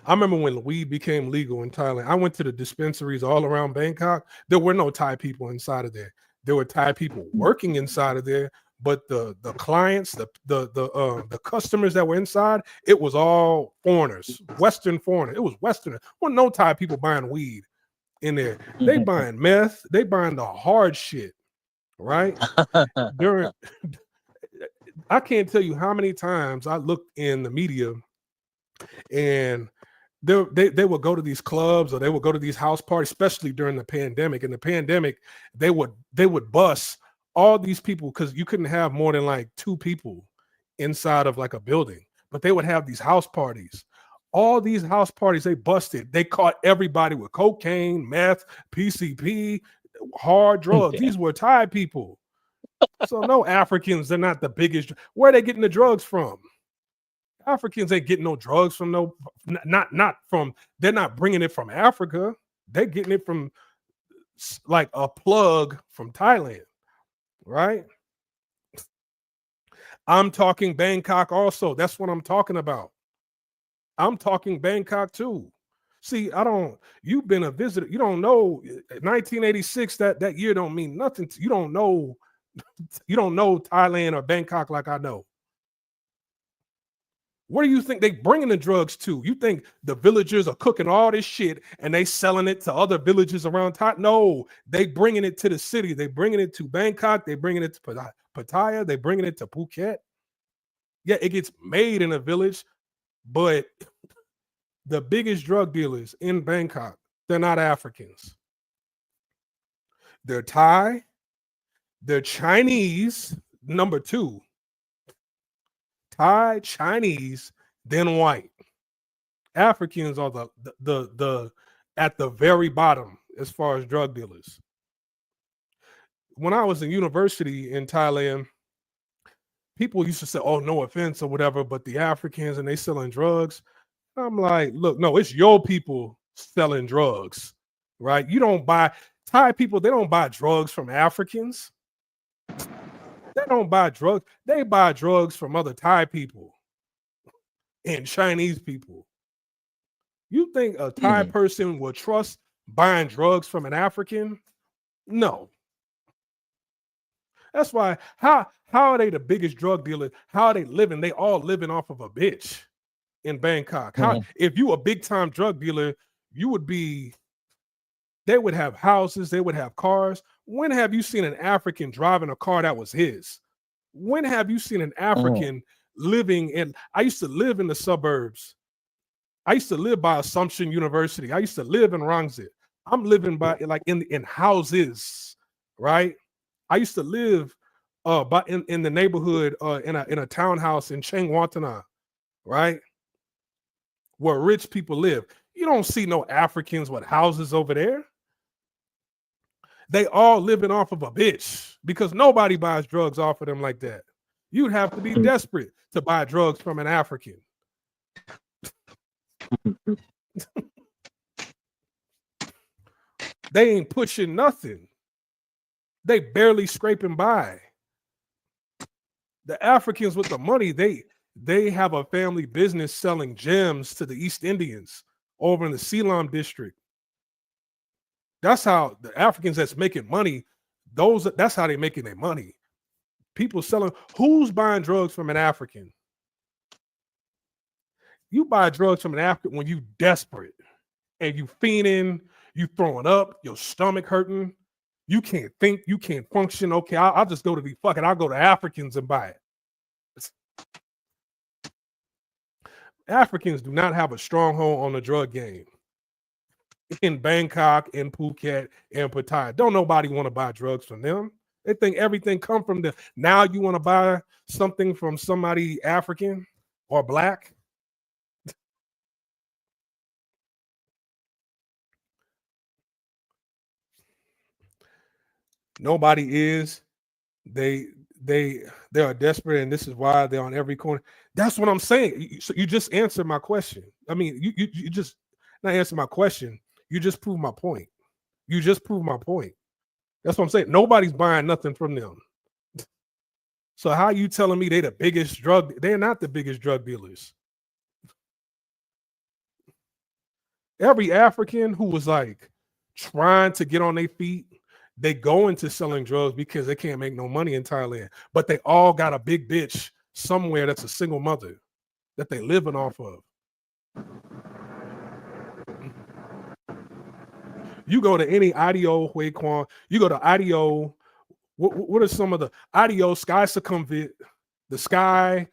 I remember when weed became legal in Thailand. I went to the dispensaries all around Bangkok. There were no Thai people inside of there. There were Thai people working inside of there, but the clients, the customers that were inside, it was all foreigners, Western foreigners. It was Western. Well, no Thai people buying weed in there. They buying meth. They buying the hard shit, right? During, I can't tell you how many times I looked in the media and they would go to these clubs or they would go to these house parties, especially during the pandemic. In the pandemic, they would bus all these people because you couldn't have more than like 2 people inside of like a building, but they would have these house parties. All these house parties, they busted. They caught everybody with cocaine, meth, PCP, hard drugs. These were Thai people. So no Africans, they're not the biggest. Where are they getting the drugs from? Africans ain't getting no drugs from not from, they're not bringing it from Africa. They're getting it from like a plug from Thailand, right? I'm talking Bangkok also. That's what I'm talking about. I'm talking Bangkok too. See, you've been a visitor. You don't know 1986, that year don't mean nothing. You don't know Thailand or Bangkok like I know. Where do you think they bringing the drugs to? You think the villagers are cooking all this shit and they selling it to other villages around Thailand? No, they bringing it to the city. They bringing it to Bangkok. They bringing it to Pattaya. They bringing it to Phuket. Yeah, it gets made in a village, but the biggest drug dealers in Bangkok, they're not Africans. They're Thai. They're Chinese, number 2. Thai, Chinese, then white. Africans are the at the very bottom as far as drug dealers. When I was in university in Thailand, people used to say, "Oh, no offense" or whatever, but the Africans and they selling drugs. I'm like, look, no, it's your people selling drugs, right? You don't buy Thai people. They don't buy drugs from Africans. They don't buy drugs. They buy drugs from other Thai people and Chinese people. You think a Thai person will trust buying drugs from an African? No. That's why, how are they the biggest drug dealer? How are they living? They all living off of a bitch in Bangkok. How, if you a big time drug dealer, they would have houses, they would have cars. When have you seen an African driving a car that was his? When have you seen an African living in? I used to live in the suburbs. I used to live by Assumption University. I used to live in Rangsit. I'm living by like in houses, right? I used to live in the neighborhood in a townhouse in Chengwantana, right? Where rich people live. You don't see no Africans with houses over there. They all living off of a bitch because nobody buys drugs off of them like that. You'd have to be desperate to buy drugs from an African. They ain't pushing nothing. They barely scraping by. The Africans with the money, they have a family business selling gems to the East Indians over in the Ceylon district. That's how the Africans that's making money, that's how they're making their money. People selling, who's buying drugs from an African? You buy drugs from an African when you desperate and you fiending, you throwing up, your stomach hurting, you can't think, you can't function. Okay, I'll just go to the fucking, I'll go to Africans and buy it. Africans do not have a stronghold on the drug game. In Bangkok, in Phuket, and Pattaya. Don't nobody want to buy drugs from them. They think everything come from them. Now you want to buy something from somebody African or black? Nobody is. They are desperate, and this is why they're on every corner. That's what I'm saying. So you just answered my question. I mean, you just not answer my question. You just proved my point. You just proved my point. That's what I'm saying. Nobody's buying nothing from them. So how are you telling me they the biggest drug? They're not the biggest drug dealers. Every African who was like trying to get on their feet, they go into selling drugs because they can't make no money in Thailand. But they all got a big bitch somewhere that's a single mother that they living off of. You go to any IDO, Hui Kwon, you go to IDO, what are some of the IDO, Sky Succumbit, the Sky,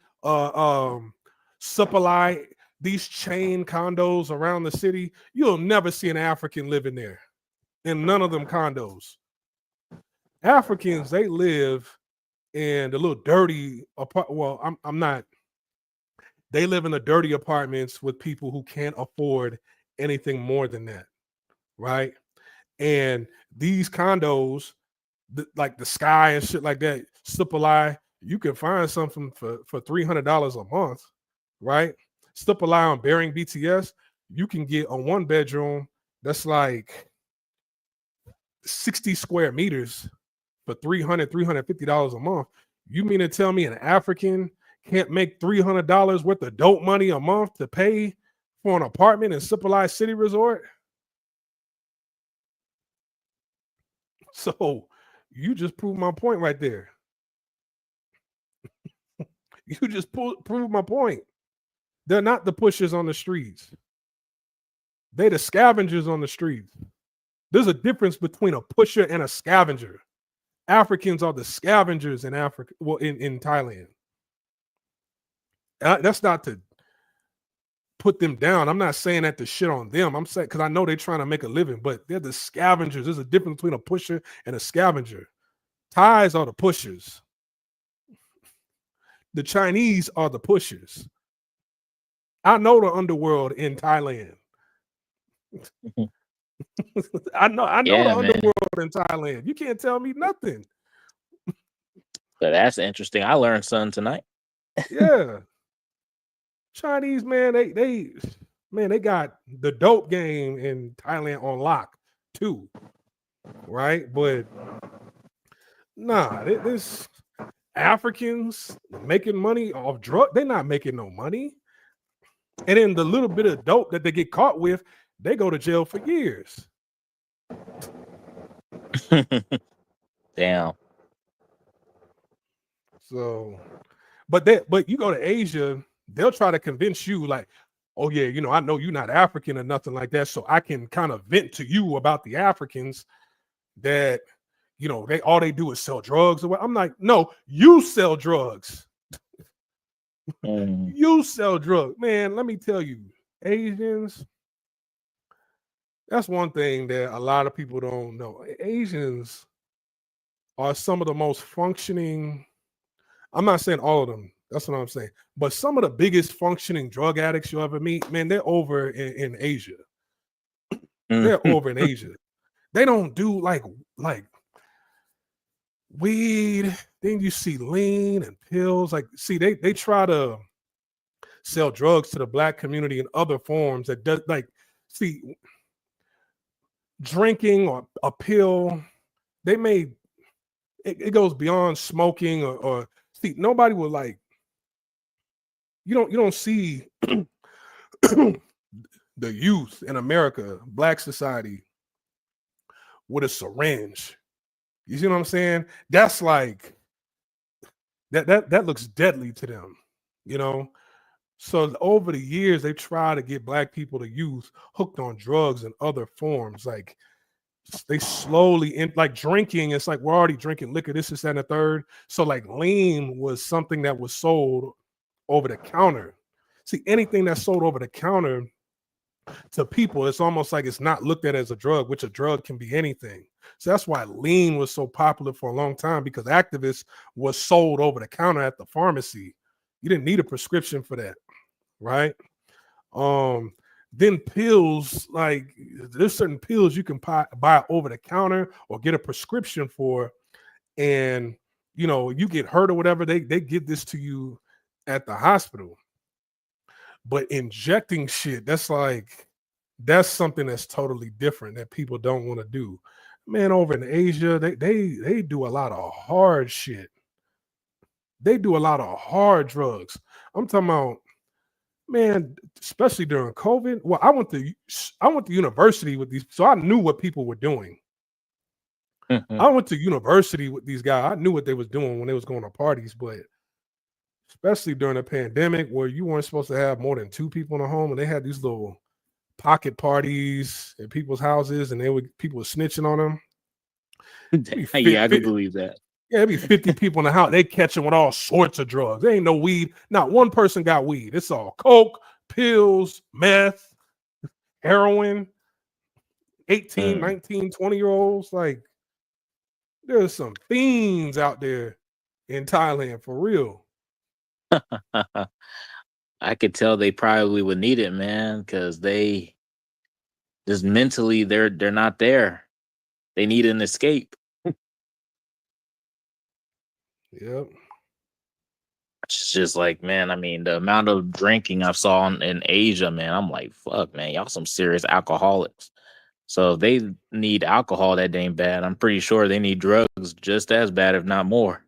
Supply, these chain condos around the city, you'll never see an African living there in none of them condos. Africans, they live in the little dirty I'm not. They live in the dirty apartments with people who can't afford anything more than that, right? And these condos, like the Sky and shit like that, Supply, you can find something for $300 a month, right? Supply on Bering BTS, you can get a one bedroom that's like 60 square meters for $350 a month. You mean to tell me an African can't make $300 worth of dope money a month to pay for an apartment in Supply City Resort? So you just proved my point right there. You just proved my point. They're not the pushers on the streets. They're the scavengers on the streets. There's a difference between a pusher and a scavenger. Africans are the scavengers in Africa, well, in Thailand. That's not to put them down. I'm not saying that to shit on them. I'm saying because I know they're trying to make a living, but they're the scavengers. There's a difference between a pusher and a scavenger. Thais are the pushers. The Chinese are the pushers. I know the underworld in Thailand. I know the underworld in Thailand. You can't tell me nothing. So that's interesting. I learned something tonight. Yeah. Chinese, man, they got the dope game in Thailand on lock too. Right? But nah, this Africans making money off drug, they're not making no money. And then the little bit of dope that they get caught with, they go to jail for years. Damn. So, but you go to Asia, they'll try to convince you like, oh yeah, you know, I know you're not African or nothing like that, so I can kind of vent to you about the Africans that, you know, all they do is sell drugs. I'm like, no, you sell drugs. You sell drugs, man. Let me tell you, Asians. That's one thing that a lot of people don't know. Asians are some of the most functioning. I'm not saying all of them. That's what I'm saying. But some of the biggest functioning drug addicts you'll ever meet, man, they're over in Asia. They're over in Asia. They don't do like weed. Then you see lean and pills. Like, see, they try to sell drugs to the black community in other forms that does see drinking or a pill. They made it goes beyond smoking or see nobody would you don't see the youth in America, black society, with a syringe. You see what I'm saying? That's that looks deadly to them, you know. So over the years, they try to get black people, the youth, hooked on drugs and other forms. Like they slowly like drinking. It's like we're already drinking liquor. This is that and the third. So like lean was something that was sold over the counter. See, anything that's sold over the counter to people, it's almost like it's not looked at as a drug, which a drug can be anything. So that's why lean was so popular for a long time, because activists was sold over the counter at the pharmacy. You didn't need a prescription for that, right? Then pills, like there's certain pills you can buy over the counter or get a prescription for, and you know, you get hurt or whatever, they give this to you at the hospital. But injecting shit, that's something that's totally different that people don't want to do. Man, over in Asia, they do a lot of hard shit. They do a lot of hard drugs. I'm talking about, man, especially during COVID. Well, I went to university with these, so I knew what people were doing. I went to university with these guys. I knew what they was doing when they was going to parties, but especially during the pandemic where you weren't supposed to have more than 2 people in the home, and they had these little pocket parties at people's houses, and people were snitching on them. Yeah, I can believe that. Yeah, it'd be 50 people in the house. They catch them with all sorts of drugs. There ain't no weed. Not one person got weed. It's all coke, pills, meth, heroin. 18, 19, 20-year-olds. Like, there's some fiends out there in Thailand for real. I could tell they probably would need it, man, because they just mentally they're not there. They need an escape. Yep. It's just like, man, I mean, the amount of drinking I saw in Asia, man, I'm like, fuck, man, y'all some serious alcoholics. So if they need alcohol that ain't bad, I'm pretty sure they need drugs just as bad, if not more.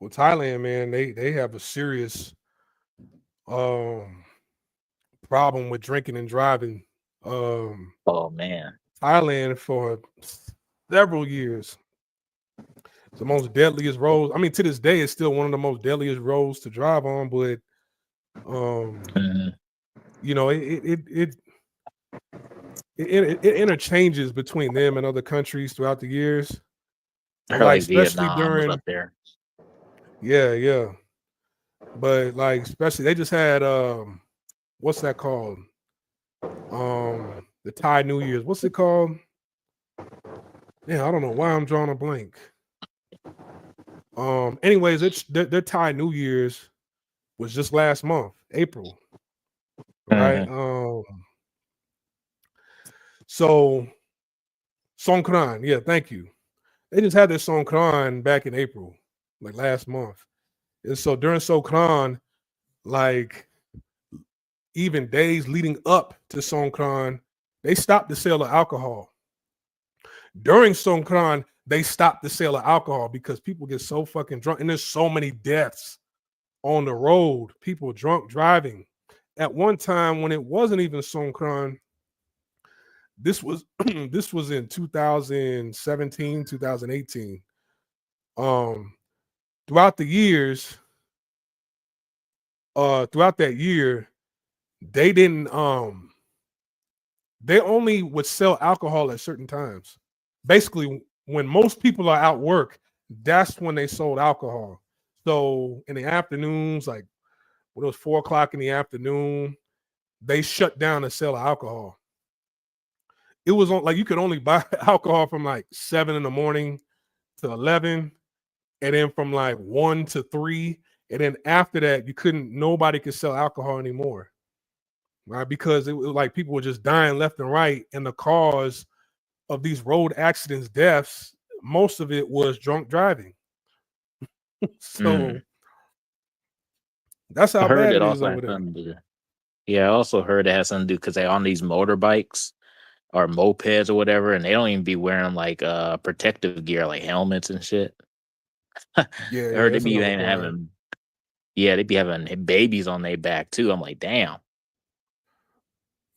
Well, Thailand, man, they have a serious problem with drinking and driving. Oh man, Thailand for several years. It's the most deadliest roads. I mean, to this day, it's still one of the most deadliest roads to drive on. But you know, it interchanges between them and other countries throughout the years. like especially Vietnam was up there. Yeah. But like, especially they just had what's that called? The Thai New Year's. What's it called? Yeah, I don't know why I'm drawing a blank. Anyways, it's their Thai New Year's was just last month, April. Right? So Songkran, yeah, thank you. They just had their Songkran back in April, like last month. And so during Songkran, like even days leading up to Songkran, they stopped the sale of alcohol. During Songkran, they stopped the sale of alcohol because people get so fucking drunk, and there's so many deaths on the road, people drunk driving. At one time when it wasn't even Songkran, this was in 2017, 2018. Throughout that year, they didn't they only would sell alcohol at certain times. Basically, when most people are out work, that's when they sold alcohol. So in the afternoons, like when it was 4:00 in the afternoon, they shut down the sale of alcohol. It was on, like you could only buy alcohol from like 7 in the morning to 11, and then from like 1 to 3, and then after that, nobody could sell alcohol anymore, right? Because it was like people were just dying left and right, and the cause of these road accidents, deaths, most of it was drunk driving. So That's I how heard bad it it is also has over there. something to do. Yeah, I also heard it has something to do because they on these motorbikes or mopeds or whatever, and they don't even be wearing like protective gear like helmets and shit. I Yeah, heard they it's be another even crime. having they be having babies on their back too. I'm like, damn.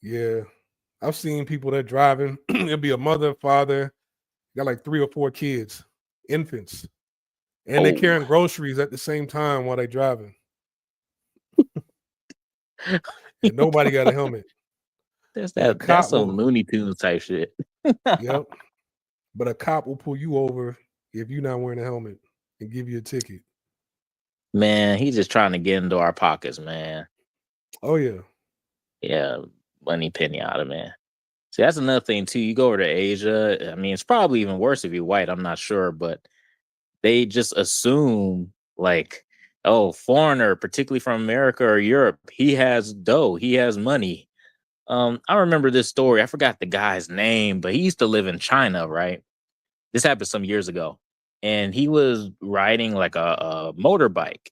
Yeah, I've seen people that driving. It'll be a mother, father, got like 3 or 4 kids, infants, and they're Oh, carrying groceries at the same time while they driving, and nobody got a helmet. But a that's cop some will, Looney Tunes type shit. yep. But a cop will pull you over if you're not wearing a helmet and give you a ticket. Man, he's just trying to get into our pockets, man. Oh yeah, Yeah, money penny out of man. See, that's another thing too. You go over to Asia. I mean, it's probably even worse if you're white. I'm not sure, but they just assume like, oh, foreigner, particularly from America or Europe, he has dough, he has money. I remember this story. I forgot the guy's name, but he used to live in China, right? This happened some years ago, and he was riding like a motorbike,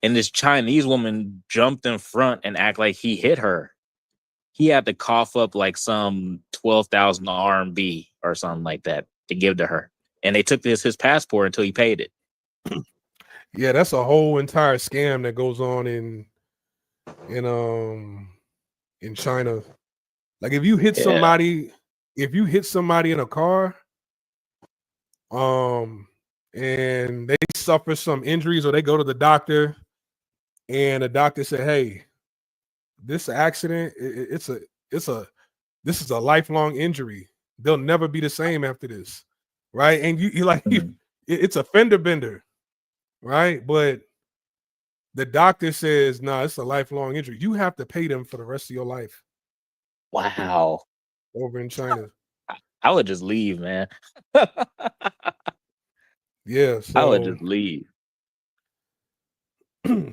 and this Chinese woman jumped in front and act like he hit her. He had to cough up like some 12,000 RMB or something like that to give to her, and they took his passport until he paid it. yeah. That's a whole entire scam that goes on in um in China. Like Yeah. if you hit somebody in a car, um, and they suffer some injuries or they go to the doctor, and the doctor said, "Hey, this accident, it's a this is a lifelong injury. They'll never be the same after this, right?" And you like Mhm. it's a fender bender, right? But the doctor says, "No, it's a lifelong injury. You have to pay them for the rest of your life." Wow. Over in China, I would just leave, man. yeah. I would So, just leave.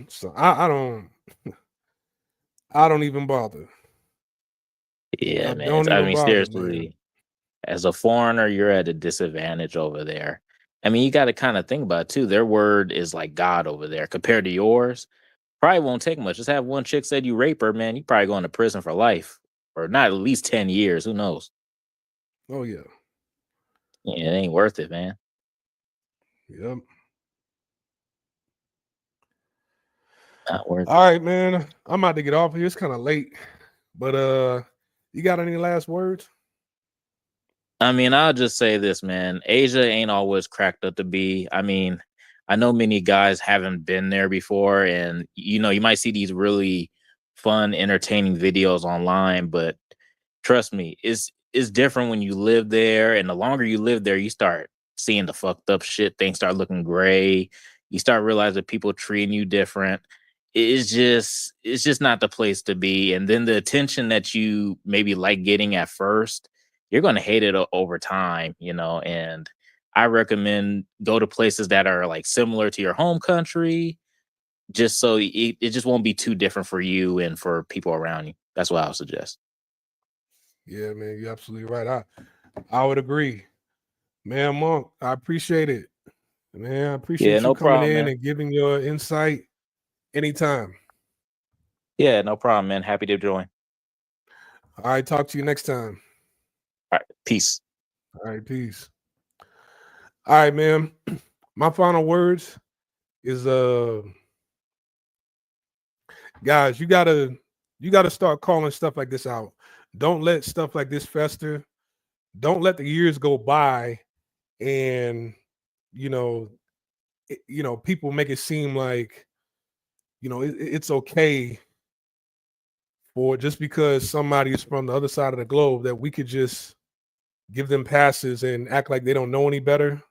so I don't even bother. Yeah, I man. don't I even mean, bother, man. seriously, as a foreigner, you're at a disadvantage over there. I mean, you got to kind of think about it too. Their word is like God over there compared to yours. Probably won't take much. Just have one chick said you rape her, man. You probably going to prison for life, or not at least 10 years. Who knows? Oh yeah, Yeah, it ain't worth it, man. yep. Not worth All it. right, man. I'm about to get off here. It's kind of late, but you got any last words? I mean, I'll just say this, man. Asia ain't always cracked up to be. I mean, I know many guys haven't been there before, and you might see these really fun, entertaining videos online, but trust me, it's different when you live there, and the longer you live there, you start seeing the fucked up shit. Things start looking gray. You start realizing people treating you different. It's just not the place to be. And then the attention that you maybe like getting at first, you're going to hate it over time, and I recommend go to places that are like similar to your home country, just so it just won't be too different for you and for people around you. That's what I would suggest. Yeah, man. You're absolutely right. I would agree, man. Monk, I appreciate it, man. I Yeah, appreciate you no coming problem, in man. and giving your insight anytime. Yeah, no problem, man. Happy to join. All right, talk to you next time. All right, peace. All right, peace. All right, man. My final words is guys, you gotta start calling stuff like this out. Don't let stuff like this fester. Don't let the years go by and you know people make it seem like it's okay for just because somebody is from the other side of the globe that we could just give them passes and act like they don't know any better,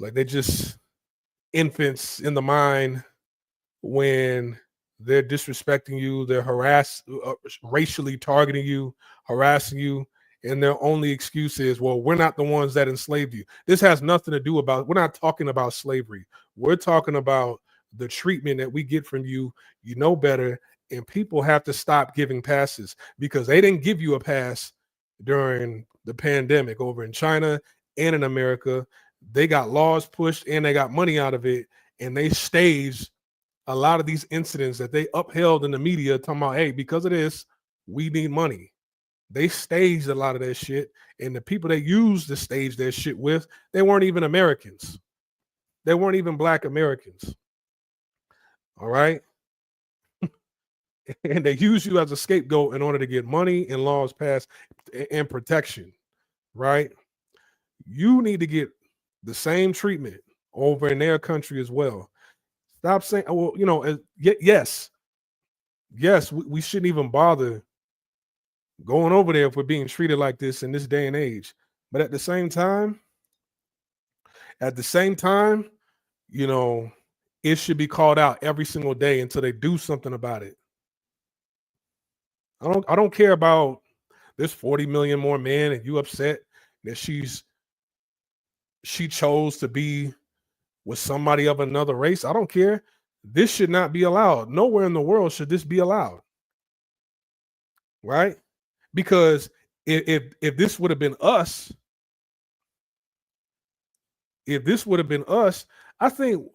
like they're just infants in the mind when they're disrespecting you, they're racially targeting you, harassing you, and their only excuse is, well, we're not the ones that enslaved you. This has nothing to do about, we're not talking about slavery. We're talking about the treatment that we get from you. You know better, and people have to stop giving passes because they didn't give you a pass during the pandemic over in China and in America. They got laws pushed and they got money out of it, and they staged a lot of these incidents that they upheld in the media talking about, hey, because of this, we need money. They staged a lot of that shit. And the people they used to stage their shit with, they weren't even Americans. They weren't even Black Americans. All right. And they use you as a scapegoat in order to get money and laws passed and protection. Right. You need to get the same treatment over in their country as well. Stop saying, well, you know, yes, we shouldn't even bother going over there if we're being treated like this in this day and age. But at the same time, you know, it should be called out every single day until they do something about it. I don't care about there's 40 million more men and you upset that she chose to be with somebody of another race. I don't care. This should not be allowed. Nowhere in the world should this be allowed. Right? Because if this would have been us, I think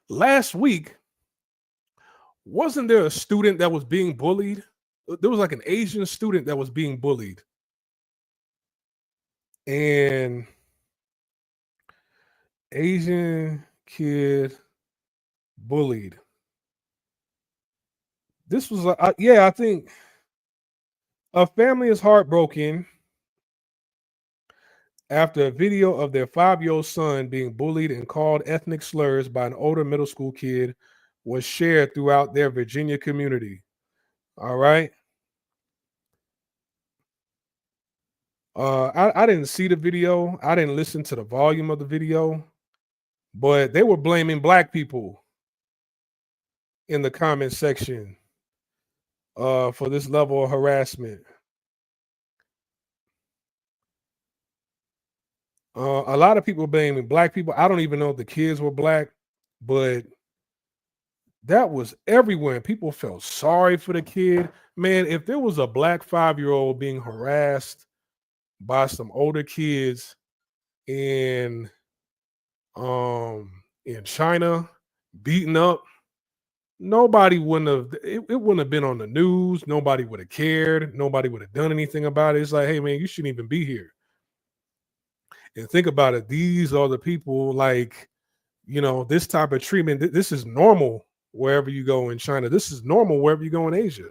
last week, wasn't there a student that was being bullied? There was like an Asian student that was being bullied. And Asian kid bullied. This was, I think a family is heartbroken after a video of their 5-year-old son being bullied and called ethnic slurs by an older middle school kid was shared throughout their Virginia community. All right. I didn't see the video. I didn't listen to the volume of the video, but they were blaming Black people in the comment section for this level of harassment. A lot of people blaming Black people. I don't even know if the kids were Black, but that was everywhere. People felt sorry for the kid. Man, if there was a Black 5-year-old being harassed by some older kids in China, beaten up, nobody wouldn't have, it wouldn't have been on the news. Nobody would have cared. Nobody would have done anything about it. It's like, hey man, you shouldn't even be here. And think about it. These are the people, like, you know, this type of treatment, this is normal wherever you go in China. This is normal wherever you go in Asia,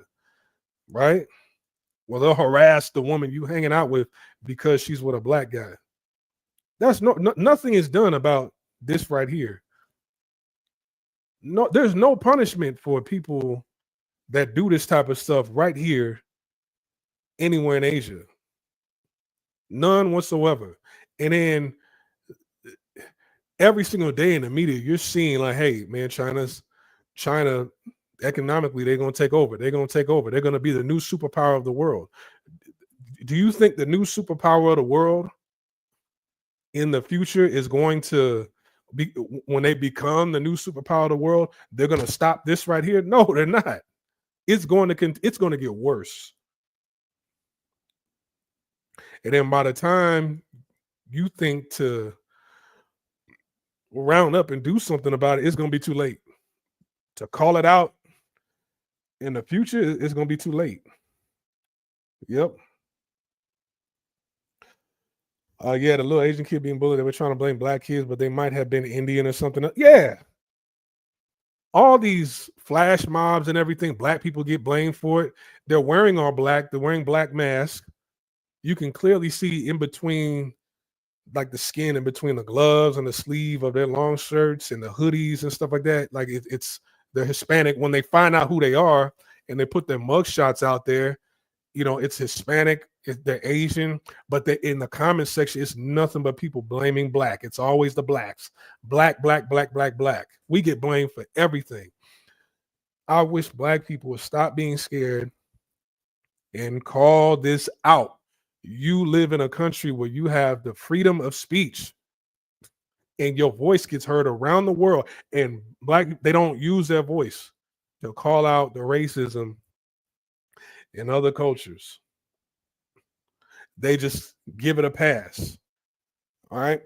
right? Well, they'll harass the woman you hanging out with because she's with a Black guy. That's nothing is done about this right here. No, there's no punishment for people that do this type of stuff right here anywhere in Asia. None whatsoever. And then every single day in the media, you're seeing like, hey, man, China economically, they're going to take over. They're going to take over. They're going to be the new superpower of the world. Do you think the new superpower of the world in the future is going to be, when they become the new superpower of the world, they're going to stop this right here? No, they're not. It's going to get worse. And then by the time you think to round up and do something about it, it's going to be too late. To call it out in the future, it's going to be too late. Yep. Yeah, the little Asian kid being bullied, they were trying to blame Black kids, but they might have been Indian or something. Yeah. All these flash mobs and everything, Black people get blamed for it. They're wearing all Black. They're wearing Black masks. You can clearly see in between, like the skin in between the gloves and the sleeve of their long shirts and the hoodies and stuff like that. Like it's they're Hispanic. When they find out who they are and they put their mug shots out there, you know, it's Hispanic, they're Asian, but in the comment section, it's nothing but people blaming Black. It's always the Blacks. Black. We get blamed for everything. I wish Black people would stop being scared and call this out. You live in a country where you have the freedom of speech and your voice gets heard around the world, and Black, they don't use their voice to call out the racism in other cultures. They just give it a pass. All right.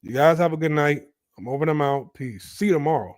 You guys have a good night. I'm over and I'm out. Peace. See you tomorrow.